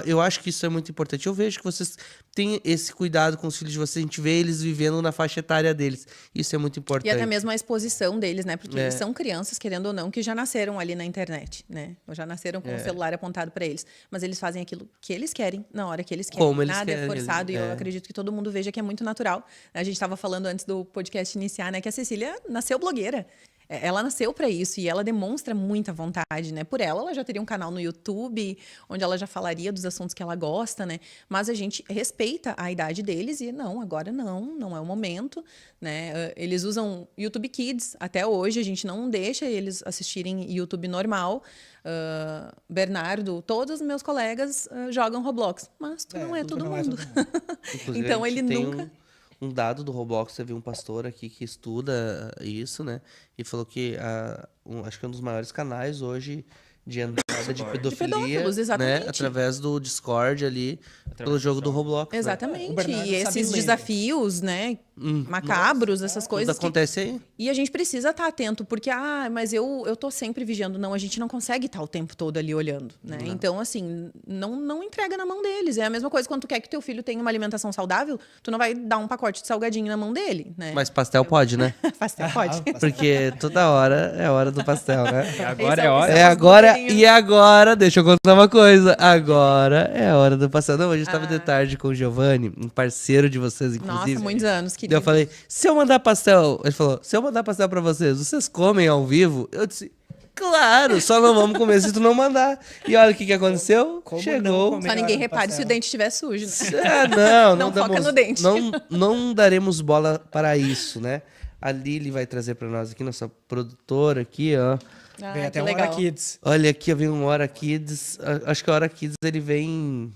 eu acho que isso é muito importante. Eu vejo que vocês têm esse cuidado com os filhos de vocês, a gente vê eles vivendo na faixa etária deles. Isso é muito importante. E até mesmo a exposição deles, né? Porque É. eles são crianças, querendo ou não, que já nasceram ali na internet, né? Ou já nasceram com o celular apontado para eles. Mas eles fazem aquilo que eles querem, na hora que eles querem. Como eles Nada querem, é forçado e eu é. acredito que todo mundo veja que é muito natural. A gente estava falando antes do podcast iniciar, né? Que a Cecília nasceu blogueira. Ela nasceu para isso e ela demonstra muita vontade, né? Por ela já teria um canal no YouTube, onde ela já falaria dos assuntos que ela gosta, né? Mas a gente respeita a idade deles e não, agora não é o momento, né? Eles usam YouTube Kids até hoje, a gente não deixa eles assistirem YouTube normal. Bernardo, todos os meus colegas jogam Roblox, mas tu não é todo não é mundo. todo mundo. Inclusive, Então, a gente ele tem nunca- um dado do Roblox, você viu um pastor aqui que estuda isso, né? E falou que acho que é um dos maiores canais hoje de entrada de pedofilia, pedófilos, né? exatamente. Através do Discord ali, pelo jogo do Roblox. Né? Exatamente. O Bernardo E sabe esses ler. tudo, né? Macabros, essas Tudo coisas. acontece aí. E a gente precisa estar atento, porque, mas eu tô sempre vigiando. Não, a gente não consegue estar o tempo todo ali olhando, né? Então, assim, não entrega na mão deles. É a mesma coisa quando tu quer que teu filho tenha uma alimentação saudável, tu não vai dar um pacote de salgadinho na mão dele, né? Mas pastel pode, né? Pastel pode. Porque toda hora é hora do pastel, né? Agora Esse é hora. É os agora, blogueirinhos. e agora, deixa eu contar uma coisa. Agora é a hora do pastel. Não, hoje eu estava de tarde com o Giovanni, um parceiro de vocês, inclusive. Nossa, muitos anos. Que Daí eu falei, se eu mandar pastel, ele falou, se eu mandar pastel pra vocês comem ao vivo? Eu disse, claro, só não vamos comer se tu não mandar. E olha o que aconteceu, Como não chegou. comer? Só ninguém Melhor repare pastel. se o dente estiver sujo, né? Não Não foca damos- no dente. Não daremos bola para isso, né? A Lili vai trazer pra nós aqui, nossa produtora aqui, ó. Ah, Vem que até um legal. Hora Kids. Olha aqui, vem um Hora Kids. Acho que o Hora Kids ele vem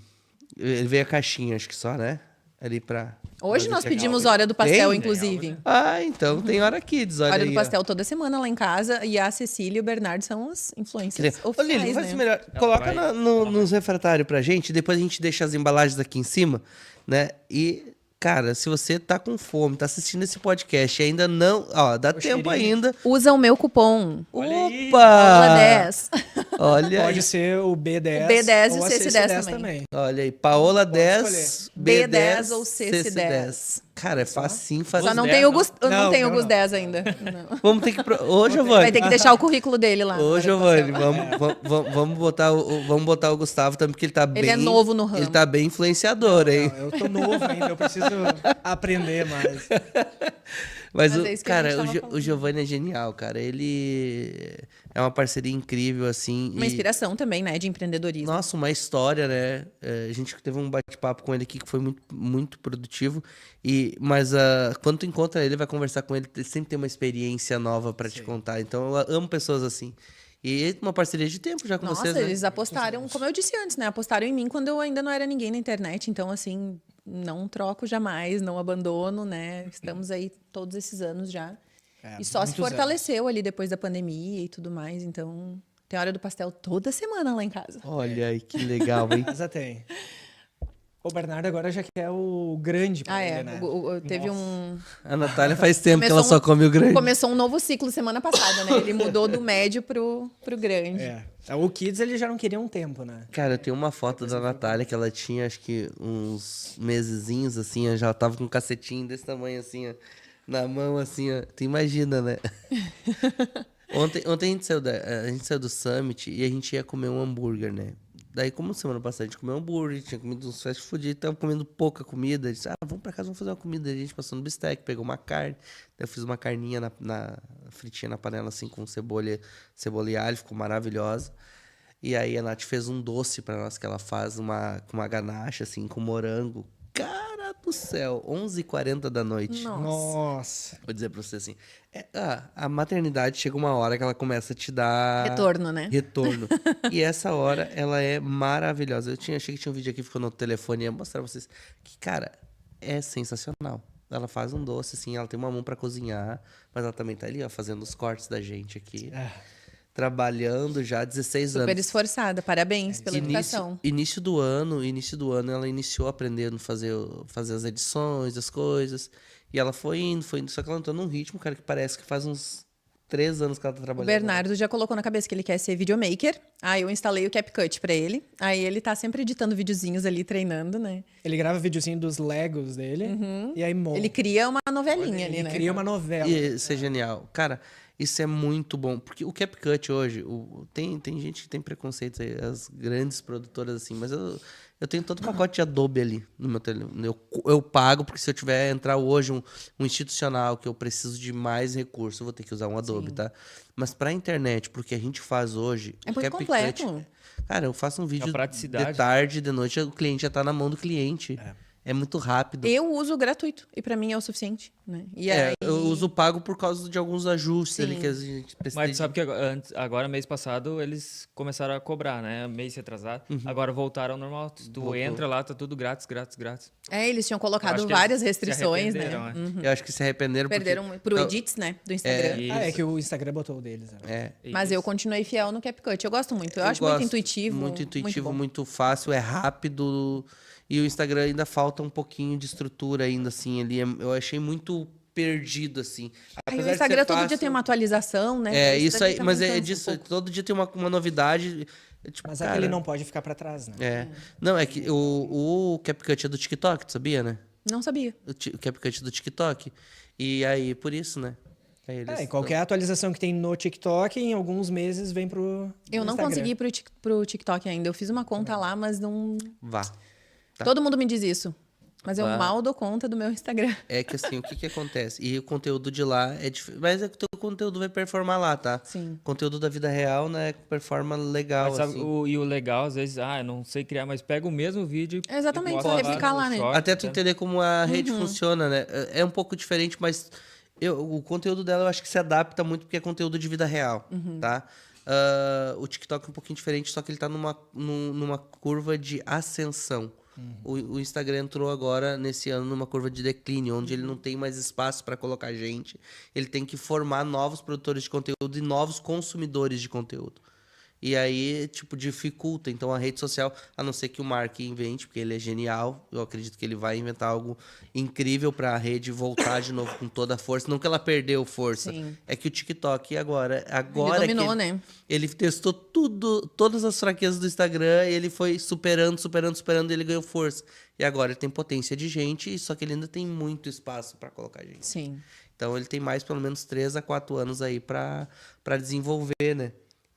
a caixinha, acho que só, né? Ali pra. Hoje pra nós ver pedimos que é hora do pastel, Tem? inclusive. Ah, então tem Hora Kids, olha Hora aí. do ó. pastel toda semana lá em casa. E a Cecília e o Bernardo são os influencers Ô, Lili, oficiais, faz né? isso melhor. Coloca vai- nos refratários pra gente, depois a gente deixa as embalagens aqui em cima, né? E, cara, se você tá com fome, tá assistindo esse podcast e ainda não. Ó, dá tempo cheirinho. ainda. Usa o meu cupom. aí. Paula Opa! 10. Olha Pode aí. ser o B10, O B10 e ou o a CC10 também. Olha aí, Paola 10, B10 ou CC10. Cara, é facinho fazer. Só não 10, tem o não? Gus, não Não, tem o não, Gus não. 10 ainda. Não. Vamos ter que. Ô, Vai Giovanni. ter que deixar o currículo dele lá. na Ô, hora do Giovanni, pastel. vamos botar o Gustavo também, porque ele tá bem. é novo no ramo. Ele tá bem influenciador, hein? Não, eu tô novo ainda, eu preciso aprender mais. Mas, Mas é isso que a cara, gente tava o falando. Giovanni é genial, cara. Ele é uma parceria incrível, assim. Uma e- inspiração também, né, de empreendedorismo. Nossa, uma história, né? A gente teve um bate-papo com ele aqui que foi muito, muito produtivo. Mas quando tu encontra ele, vai conversar com ele, ele sempre tem uma experiência nova pra te contar. Então eu amo pessoas assim. E uma parceria de tempo já com Nossa, vocês, né? eles apostaram, como eu disse antes, né? Apostaram em mim quando eu ainda não era ninguém na internet. Então, assim, não troco jamais, não abandono, né? Estamos aí todos esses anos já. E só se muitos fortaleceu ali depois da pandemia e tudo mais. Então, tem hora do pastel toda semana lá em casa. Olha aí, que legal, hein? Casa tem. O Bernardo agora já quer o grande pra Ah, ele, é. né? Teve Nossa. um. A Natália faz tempo que Começou ela só come o grande. Começou um novo ciclo semana passada, né? Ele mudou do médio pro grande. É. O Kids ele já não queria um tempo, né? Cara, eu tenho uma foto da Natália que ela tinha, acho que uns mesezinhos, assim, ó, já tava com um cacetinho desse tamanho, assim, ó, na mão, assim, ó. Tu imagina, né? Ontem a gente saiu do Summit e a gente ia comer um hambúrguer, né? Daí, como semana passada a gente comeu hambúrguer, tinha comido uns fast food e tava comendo pouca comida. A gente disse, vamos pra casa, vamos fazer uma comida. A gente passou no bistec, pegou uma carne. Daí eu fiz uma carninha fritinha na panela, assim, com cebola e alho, ficou maravilhosa. E aí a Nath fez um doce pra nós, que ela faz com uma ganache, assim, com morango. Cara do céu, 11h40 da noite. Nossa. Vou dizer pra você assim, a maternidade chega uma hora que ela começa a te dar... Retorno, né? Retorno. E essa hora, ela é maravilhosa. Achei que tinha um vídeo aqui, ficou no telefone, ia mostrar pra vocês. Que, cara, é sensacional. Ela faz um doce, assim, ela tem uma mão pra cozinhar, mas ela também tá ali, ó, fazendo os cortes da gente aqui. Trabalhando já há 16 Super anos. esforçada. Parabéns pela educação. Início do ano, ela iniciou aprendendo a fazer as edições, as coisas. E ela foi indo. Só que ela entrou num ritmo, cara, que parece que faz uns 3 anos que ela tá O trabalhando. Bernardo já colocou na cabeça que ele quer ser videomaker. Aí eu instalei o CapCut pra ele. Aí ele tá sempre editando videozinhos ali, treinando, né? Ele grava videozinho dos Legos dele e aí monta. Ele cria uma novelinha ali, Ele né? cria uma novela. E isso é genial. Cara, isso é muito bom. Porque o CapCut hoje, tem gente que tem preconceito aí, as grandes produtoras assim, mas eu tenho todo o pacote de Adobe ali no meu telefone. Eu pago, porque se eu tiver entrar hoje um institucional que eu preciso de mais recurso, eu vou ter que usar um Adobe, tá? Mas pra internet, porque a gente faz hoje, É o muito CapCut, completo. cara, eu faço um vídeo praticidade. de tarde, de noite, o cliente já tá na mão do cliente. É muito rápido. Eu uso gratuito. E pra mim é o suficiente, né? E aí... Eu uso pago por causa de alguns ajustes ali Sim. que a gente precisa. Mas tu sabe que agora, mês passado, eles começaram a cobrar, né? Mês retrasado. Agora voltaram ao normal. Tu entra lá, tá tudo grátis, grátis, grátis. Eles tinham Eu colocado acho que várias eles se restrições, né? arrependeram, Eu acho que se arrependeram Perderam porque... pro edits, né? Do Instagram. Isso. É que o Instagram botou o deles. Né? Mas eu continuei fiel no CapCut. Eu gosto muito. Eu acho muito gosto. intuitivo. Muito intuitivo, bom. muito fácil, é rápido. E o Instagram ainda falta um pouquinho de estrutura ainda, assim, ali. Eu achei muito perdido, assim. Aí o Apesar de Instagram ser todo dia fácil- tem uma atualização, né? É, Isso isso daí aí, também mas é cansa um disso. pouco. Todo dia tem uma novidade. Tipo, Mas cara, aquele não pode ficar pra trás, né? É. Não, é que o CapCut é do TikTok, tu sabia, né? Não sabia. O CapCut é do TikTok. E aí, por isso, né? Aí eles- E qualquer atualização que tem no TikTok, em alguns meses vem pro Eu não Instagram. consegui ir pro TikTok ainda. Eu fiz uma conta lá, mas não. Vá. Tá. Todo mundo me diz isso. Mas eu Vá. mal dou conta do meu Instagram. É que assim, o que acontece? E o conteúdo de lá é diferente. Mas é que o teu conteúdo vai performar lá, tá? Sim. Conteúdo da vida real, né? Performa legal, Mas sabe, assim. o legal, às vezes, eu não sei criar, mas pega o mesmo vídeo. Exatamente, e só bota replicar no lá, né? short, Até tu né? entender como a rede funciona, né? É um pouco diferente, mas o conteúdo dela eu acho que se adapta muito porque é conteúdo de vida real, tá? O TikTok é um pouquinho diferente, só que ele tá numa curva de ascensão. O Instagram entrou agora, nesse ano, numa curva de declínio, onde ele não tem mais espaço para colocar gente. Ele tem que formar novos produtores de conteúdo e novos consumidores de conteúdo. E aí, tipo, dificulta. Então, a rede social, a não ser que o Mark invente, porque ele é genial, eu acredito que ele vai inventar algo incrível para a rede voltar de novo com toda a força. Não que ela perdeu força. Sim. É que o TikTok agora Ele dominou, que né? ele testou todas as fraquezas do Instagram, e ele foi superando, e ele ganhou força. E agora ele tem potência de gente, só que ele ainda tem muito espaço para colocar gente. Sim. Então ele tem mais pelo menos 3 a 4 anos aí para desenvolver, né?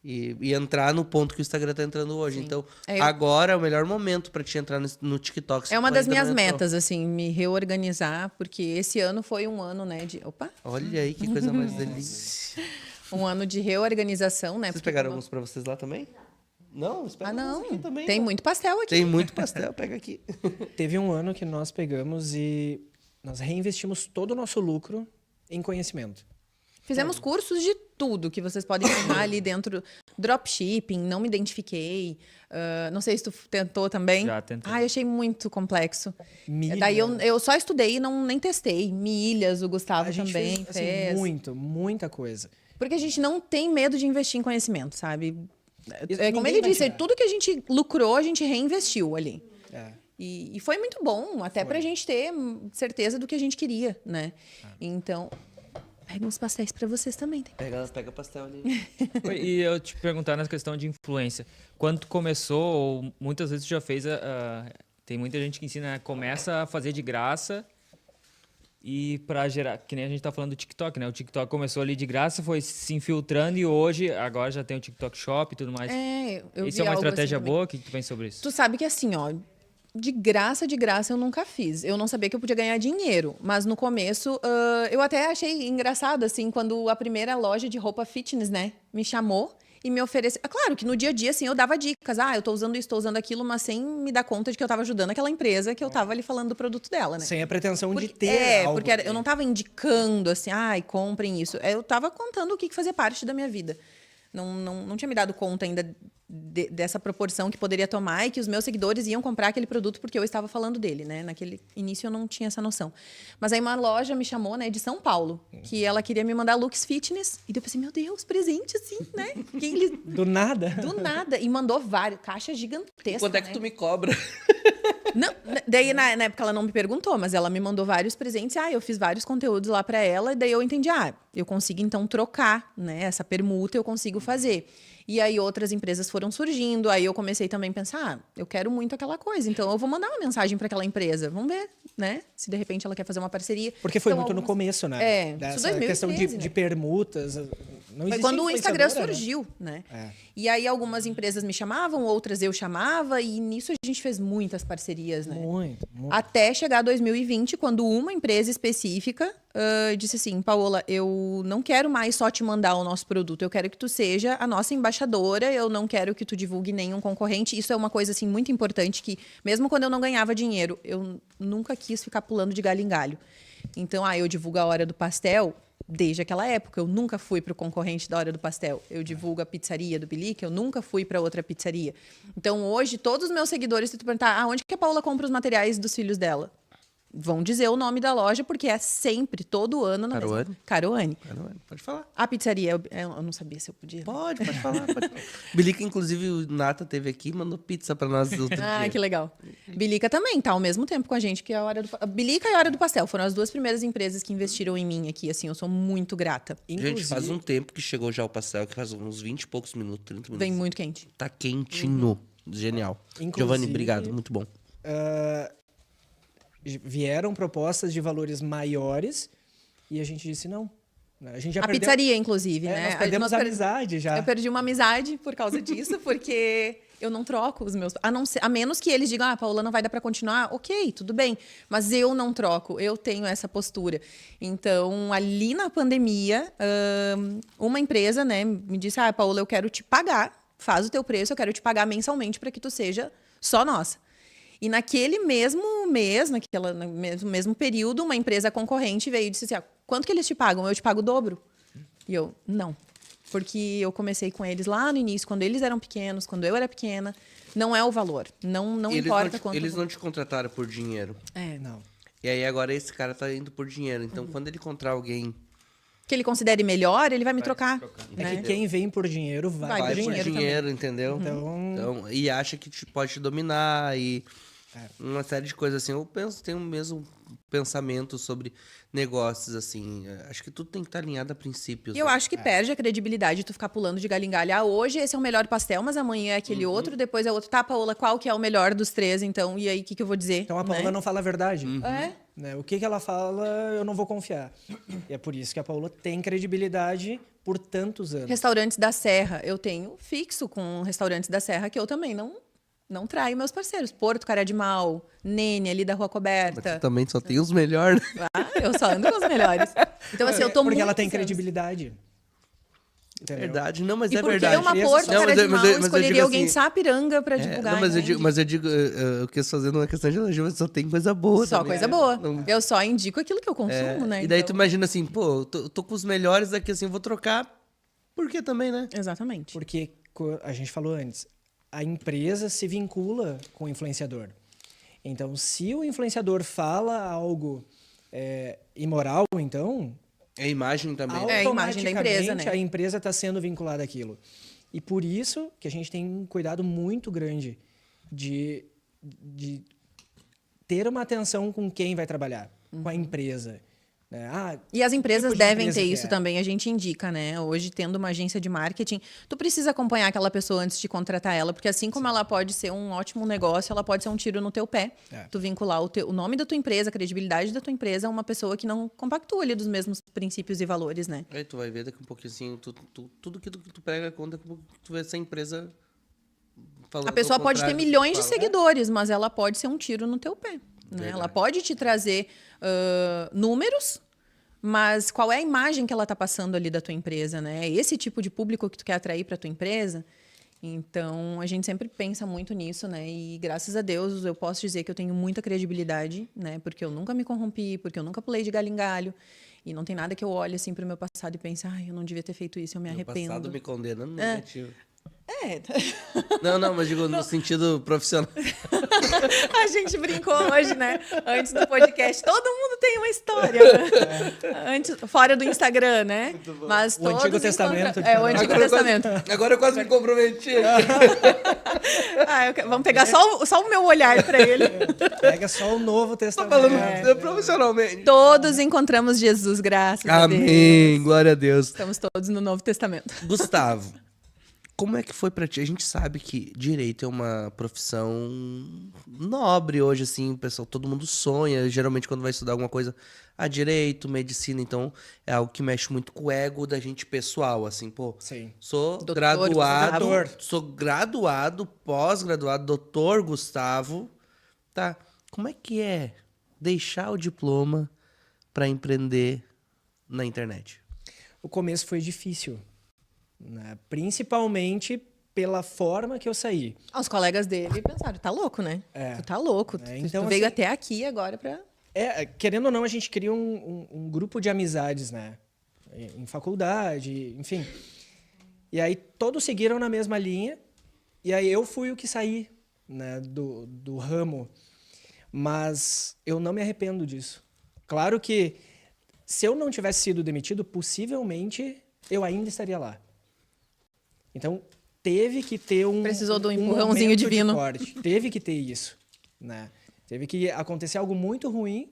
E entrar no ponto que o Instagram tá entrando hoje. Então, É, agora é o melhor momento pra te entrar no TikTok. É uma Se das ainda minhas não entrou. metas, assim, me reorganizar, porque esse ano foi um ano, né, de... Opa! Olha aí, que coisa mais delícia. Um ano de reorganização, né? Vocês porque pegaram como- alguns pra vocês lá também? Não, espera Ah, não. aqui também. Tem ó. muito pastel aqui. Tem muito pastel, pega aqui. Teve um ano que nós pegamos e nós reinvestimos todo o nosso lucro em conhecimento. Fizemos cursos de tudo que vocês podem imaginar ali dentro. Dropshipping, não me identifiquei. Não sei se tu tentou também. Já tentei. Ai, achei muito complexo. Milha. Daí eu só estudei e nem testei. Milhas, o Gustavo A gente também fez, assim, fez. muita coisa. Porque a gente não tem medo de investir em conhecimento, sabe? Isso É como ninguém ele vai disse, tirar. tudo que a gente lucrou, a gente reinvestiu ali. É. E foi muito bom, até pra gente ter certeza do que a gente queria, né? Então, pega uns pastéis pra vocês também. Tá? Pega pastel ali. E eu te perguntar nessa questão de influência. Quando tu começou, ou muitas vezes tu já fez, tem muita gente que ensina, né? Começa a fazer de graça e para gerar, que nem a gente tá falando do TikTok, né? O TikTok começou ali de graça, foi se infiltrando e hoje, agora já tem o TikTok Shop e tudo mais. Eu Isso vi é uma algo estratégia assim também. boa? O que tu pensa sobre isso? Tu sabe que assim, ó, de graça eu nunca fiz. Eu não sabia que eu podia ganhar dinheiro. Mas no começo, eu até achei engraçado, assim, quando a primeira loja de roupa fitness, né, me chamou e me ofereceu. Claro que no dia a dia, assim, eu dava dicas. Eu tô usando isso, tô usando aquilo, mas sem me dar conta de que eu tava ajudando aquela empresa que eu tava ali falando do produto dela, né? Sem a pretensão de ter algo. Porque eu não tava indicando assim, comprem isso. Eu tava contando o que fazia parte da minha vida. Não tinha me dado conta ainda dessa proporção que poderia tomar e que os meus seguidores iam comprar aquele produto porque eu estava falando dele, né? Naquele início eu não tinha essa noção. Mas aí uma loja me chamou, né, de São Paulo, que ela queria me mandar looks fitness. E daí eu pensei, meu Deus, presente assim, né? Do nada. Do nada. E mandou vários, caixa gigantesca. Quanto é que né? tu me cobra? Não, daí na época ela não me perguntou, mas ela me mandou vários presentes. Eu fiz vários conteúdos lá pra ela, e daí eu entendi, eu consigo então trocar, né? Essa permuta eu consigo fazer. E aí outras empresas foram surgindo, aí eu comecei também a pensar, eu quero muito aquela coisa, então eu vou mandar uma mensagem para aquela empresa, vamos ver, né? Se de repente ela quer fazer uma parceria. Porque foi Então, muito no algumas- começo, né? É, isso Dessa 2013, questão né? de permutas. Não Foi existia quando o Instagram influenciadora, né? surgiu, né? É. E aí algumas empresas me chamavam, outras eu chamava, e nisso a gente fez muitas parcerias, né? Muito. Até chegar 2020, quando uma empresa específica disse assim, Paola, eu não quero mais só te mandar o nosso produto, eu quero que tu seja a nossa embaixadora, eu não quero que tu divulgue nenhum concorrente. Isso é uma coisa assim muito importante que, mesmo quando eu não ganhava dinheiro, eu nunca quis ficar pulando de galho em galho. Então, eu divulgo a Hora do Pastel desde aquela época. Eu nunca fui para o concorrente da Hora do Pastel. Eu divulgo a pizzaria do Bilic, eu nunca fui para outra pizzaria. Então, hoje, todos os meus seguidores, se tu perguntar, onde que a Paola compra os materiais dos filhos dela? Vão dizer o nome da loja, porque é sempre, todo ano. Caruane? Caruane. Pode falar. A pizzaria, eu não sabia se eu podia. Pode falar. Bilica, inclusive, o Nata teve aqui e mandou pizza pra nós outro dia. Que legal. Bilica também tá ao mesmo tempo com a gente, que é a Hora do Bilica e a Hora do Pastel. Foram as duas primeiras empresas que investiram em mim aqui, assim, eu sou muito grata. Gente, faz um tempo que chegou já o pastel, que faz uns 20 e poucos minutos, 30 minutos. Vem muito quente. Tá quentinho. Genial. Inclusive- Giovanni, obrigado. Muito bom. Vieram propostas de valores maiores e a gente disse não. A gente já A perdeu. pizzaria, inclusive, né? Nós perdemos a amizade já. Eu perdi uma amizade por causa disso, porque eu não troco os meus. A menos que eles digam, Paola, não vai dar para continuar. Ok, tudo bem. Mas eu não troco, eu tenho essa postura. Então, ali na pandemia, uma empresa, né, me disse: Paola, eu quero te pagar, faz o teu preço, eu quero te pagar mensalmente para que tu seja só nossa. E naquele mesmo mês, no mesmo período, uma empresa concorrente veio e disse assim: quanto que eles te pagam? Eu te pago o dobro. E eu, não. Porque eu comecei com eles lá no início, quando eles eram pequenos, quando eu era pequena. Não é o valor. Não importa quanto. Eles não te contrataram por dinheiro. Não. E aí agora esse cara tá indo por dinheiro. Então, quando ele encontrar alguém Que ele considere melhor, ele vai me trocar. É Né? que quem vem por dinheiro vai, Vai por vai por por dinheiro. dinheiro, entendeu? Então, Então, e acha que pode te dominar e uma série de coisas assim. Eu penso, tenho o mesmo pensamento sobre negócios, assim. Acho que tudo tem que estar alinhado a princípios. E eu né? acho que perde a credibilidade tu ficar pulando de galho em galho. Ah, hoje esse é o melhor pastel, mas amanhã é aquele outro, depois é outro. Tá, Paola, qual que é o melhor dos três, então? E aí, o que eu vou dizer? Então a Paola né? não fala a verdade. É. Né? O que ela fala, eu não vou confiar. E é por isso que a Paola tem credibilidade por tantos anos. Restaurantes da Serra. Eu tenho fixo com restaurantes da Serra que eu também não traio meus parceiros. Porto, Cara de Mal, Nene, ali da Rua Mas Coberta. tu também só tem os melhores. Né? Ah, eu só ando com os melhores. Então, assim, eu tô Porque muito ela tem credibilidade. Entendeu? Verdade, não, mas E é porque verdade. uma Não, Porto, mas Cara de Mal, eu escolheria digo alguém assim, de Sapiranga pra divulgar. não, mas, entende? eu digo, eu quis fazendo uma questão de elogio, mas só tem coisa boa Só também, coisa né? boa. Não- Eu só indico aquilo que eu consumo, né? E daí tu Então- imagina assim, pô, eu tô com os melhores aqui, assim, vou trocar, por que também, né? Exatamente. Porque a gente falou antes, a empresa se vincula com o influenciador. Então, se o influenciador fala algo imoral, então É a imagem também. É a imagem da empresa, né? a empresa está sendo vinculada àquilo. E por isso que a gente tem um cuidado muito grande de ter uma atenção com quem vai trabalhar, com a empresa. Né? E as empresas tipo de devem empresa ter que isso é? também, a gente indica, né? Hoje, tendo uma agência de marketing, tu precisa acompanhar aquela pessoa antes de contratar ela, porque assim como ela pode ser um ótimo negócio, ela pode ser um tiro no teu pé. É. Tu vincular o nome da tua empresa, a credibilidade da tua empresa a uma pessoa que não compactua ali dos mesmos princípios e valores, né? Aí tu vai ver daqui um pouquinho assim, tudo que tu pega conta, tu vê essa empresa falando. A pessoa ao pode ter contrário do que milhões de fala. seguidores, mas ela pode ser um tiro no teu pé. Né? Verdade. Ela pode te trazer números, mas qual é a imagem que ela está passando ali da tua empresa, né? É esse tipo de público que tu quer atrair para tua empresa. Então, a gente sempre pensa muito nisso, né? E graças a Deus, eu posso dizer que eu tenho muita credibilidade, né? Porque eu nunca me corrompi, porque eu nunca pulei de galho em galho. E não tem nada que eu olhe assim para o meu passado e pense, ai, eu não devia ter feito isso, eu me Meu arrependo. passado me condena no negativo. É, Não, mas digo no sentido profissional. a gente brincou hoje, né? Antes do podcast. Todo mundo tem uma história. Né? Fora do Instagram, né? Mas O Antigo todos Testamento. É, o Antigo Testamento. Agora eu quase me comprometi. Vamos pegar só o meu olhar para ele. Pega só o Novo Tô Testamento. falando profissionalmente. Todos encontramos Jesus, graças a Deus. Amém, glória a Deus. Estamos todos no Novo Testamento. Gustavo, como é que foi pra ti? A gente sabe que direito é uma profissão nobre hoje, assim, o pessoal, todo mundo sonha, geralmente quando vai estudar alguma coisa, direito, medicina, então é algo que mexe muito com o ego da gente pessoal, assim, pô, Sim. sou Doutor graduado, Gustavo. sou graduado, pós-graduado, doutor Gustavo, tá? Como é que é deixar o diploma pra empreender na internet? O começo foi difícil, né? Principalmente pela forma que eu saí. Os colegas dele pensaram, tá louco, né? É. Tu tá louco. Então, tu veio assim, até aqui agora pra... Querendo ou não, a gente cria um grupo de amizades, né? Em faculdade, enfim. E aí todos seguiram na mesma linha. E aí eu fui o que saí, né, do ramo. Mas eu não me arrependo disso. Claro que se eu não tivesse sido demitido, possivelmente eu ainda estaria lá. Então teve que ter Precisou do um empurrãozinho momento de divino. corte. Teve que ter isso, né? Teve que acontecer algo muito ruim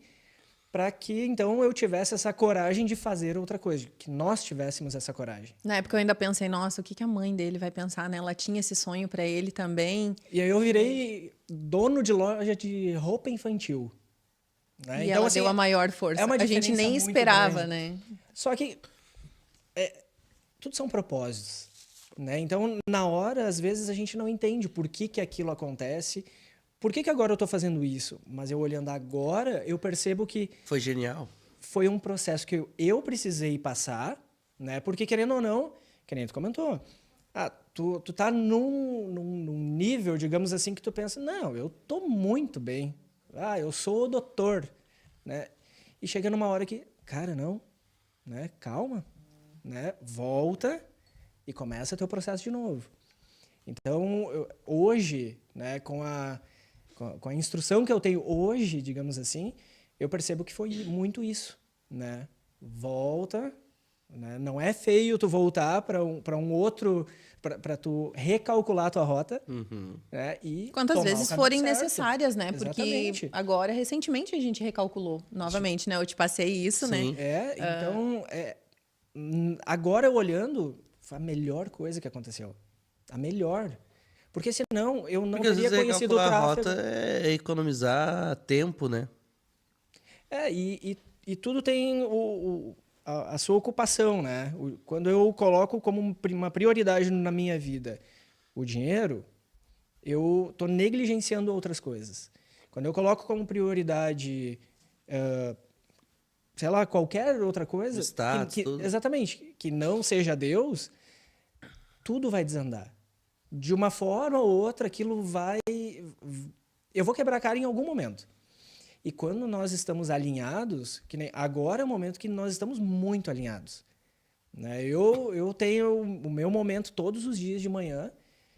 para que então eu tivesse essa coragem de fazer outra coisa, que nós tivéssemos essa coragem. Na época eu ainda pensei, nossa, o que a mãe dele vai pensar, né? Ela tinha esse sonho pra ele também. E aí eu virei dono de loja de roupa infantil. Né? E ela deu a maior força. é uma A gente diferença nem muito esperava, grande. né? Só que tudo são propósitos. Né? Então, na hora, às vezes, a gente não entende por que aquilo acontece. Por que agora eu estou fazendo isso? Mas eu olhando agora, eu percebo que Foi genial. foi um processo que eu precisei passar, né? Porque, querendo ou não, que nem tu comentou, tu tá num nível, digamos assim, que tu pensa, não, eu tô muito bem. Eu sou o doutor, né? E chega numa hora que, cara, não, né? Calma, né? Volta e começa teu processo de novo. Então, hoje, né, com a instrução que eu tenho hoje, digamos assim, eu percebo que foi muito isso, né? Volta, né? Não é feio tu voltar para um outro, para tu recalcular a tua rota, né? E Quantas tomar o vezes caminho forem certo. necessárias, né? Porque Exatamente. agora, recentemente, a gente recalculou novamente, né? Eu te passei isso, né? Sim. Então, agora eu olhando, foi a melhor coisa que aconteceu. A melhor. Porque senão eu não Porque às teria vezes conhecido o calcular a tráfego. rota é economizar tempo, né? E tudo tem a sua ocupação, né? Quando eu coloco como uma prioridade na minha vida o dinheiro, eu estou negligenciando outras coisas. Quando eu coloco como prioridade, sei lá, qualquer outra coisa... O status, tudo. Exatamente. Que não seja Deus, tudo vai desandar. De uma forma ou outra, aquilo vai... Eu vou quebrar a cara em algum momento. E quando nós estamos alinhados, que nem agora é o momento que nós estamos muito alinhados. Né? Eu tenho o meu momento todos os dias de manhã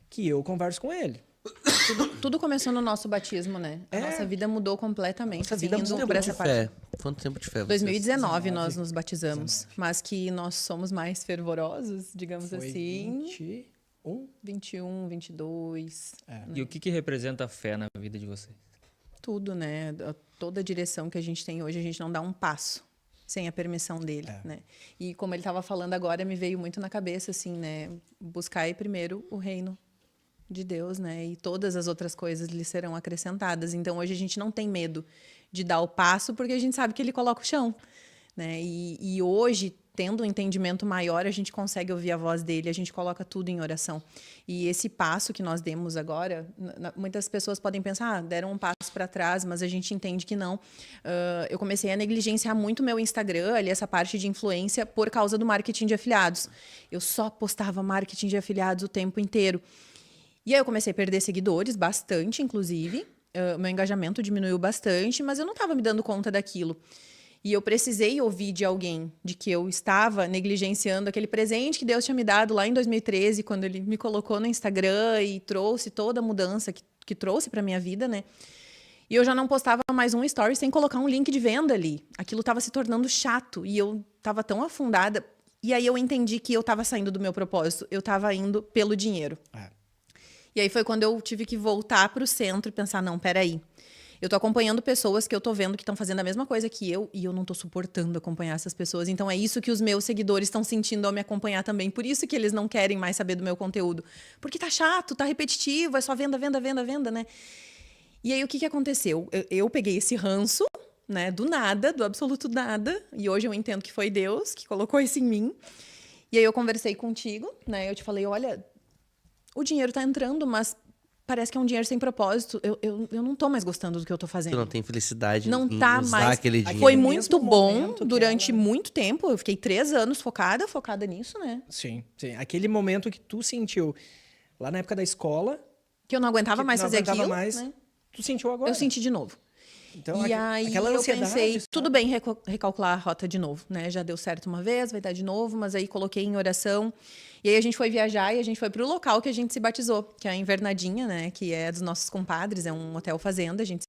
que eu converso com ele. Tudo começou no nosso batismo, né? A nossa vida mudou completamente. Nossa assim, vida indo mudou por essa De parte. fé. Quanto tempo de fé? vocês? 2019 nós nos batizamos, mas que nós somos mais fervorosos, digamos Foi assim. 21. 21, 22, E o que representa a fé na vida de vocês? tudo, né? Toda a direção que a gente tem hoje, a gente não dá um passo sem a permissão dele, né? E como ele estava falando agora, me veio muito na cabeça, assim, né? Buscai primeiro o reino de Deus, né? E todas as outras coisas lhe serão acrescentadas. Então, hoje a gente não tem medo de dar o passo, porque a gente sabe que ele coloca o chão, né? E hoje, tendo um entendimento maior, a gente consegue ouvir a voz dele, a gente coloca tudo em oração. E esse passo que nós demos agora, muitas pessoas podem pensar, deram um passo para trás, mas a gente entende que não. Eu comecei a negligenciar muito meu Instagram, ali essa parte de influência, por causa do marketing de afiliados. Eu só postava marketing de afiliados o tempo inteiro. E aí eu comecei a perder seguidores, bastante, inclusive. Meu engajamento diminuiu bastante, mas eu não estava me dando conta daquilo. E eu precisei ouvir de alguém de que eu estava negligenciando aquele presente que Deus tinha me dado lá em 2013, quando ele me colocou no Instagram e trouxe toda a mudança que trouxe para minha vida, né? E eu já não postava mais um story sem colocar um link de venda ali. Aquilo estava se tornando chato e eu estava tão afundada. E aí eu entendi que eu estava saindo do meu propósito. Eu estava indo pelo dinheiro. E aí foi quando eu tive que voltar para o centro e pensar, não, peraí. Eu tô acompanhando pessoas que eu tô vendo que estão fazendo a mesma coisa que eu e eu não tô suportando acompanhar essas pessoas. Então é isso que os meus seguidores estão sentindo ao me acompanhar também. Por isso que eles não querem mais saber do meu conteúdo. Porque tá chato, tá repetitivo, é só venda, venda, venda, venda, né? E aí o que aconteceu? Eu peguei esse ranço, né, do nada, do absoluto nada, e hoje eu entendo que foi Deus que colocou isso em mim. E aí eu conversei contigo, né? Eu te falei, olha, o dinheiro tá entrando, mas parece que é um dinheiro sem propósito. Eu não tô mais gostando do que eu tô fazendo. Tu não tem felicidade Não em tá usar mais. aquele dinheiro. Foi Aquele muito mesmo bom momento que durante ela- muito tempo. Eu fiquei 3 anos focada nisso, né? Sim. Aquele momento que tu sentiu lá na época da escola, Que eu não aguentava que mais não fazer aguentava aquilo. mais, Né? tu sentiu agora. Eu senti de novo. Então, E aí aquela eu ansiedade, pensei, sabe? tudo bem recalcular a rota de novo, né? Já deu certo uma vez, vai dar de novo, mas aí coloquei em oração. E aí a gente foi viajar e a gente foi pro local que a gente se batizou, que é a Invernadinha, né? Que é dos nossos compadres, é um hotel fazenda. A gente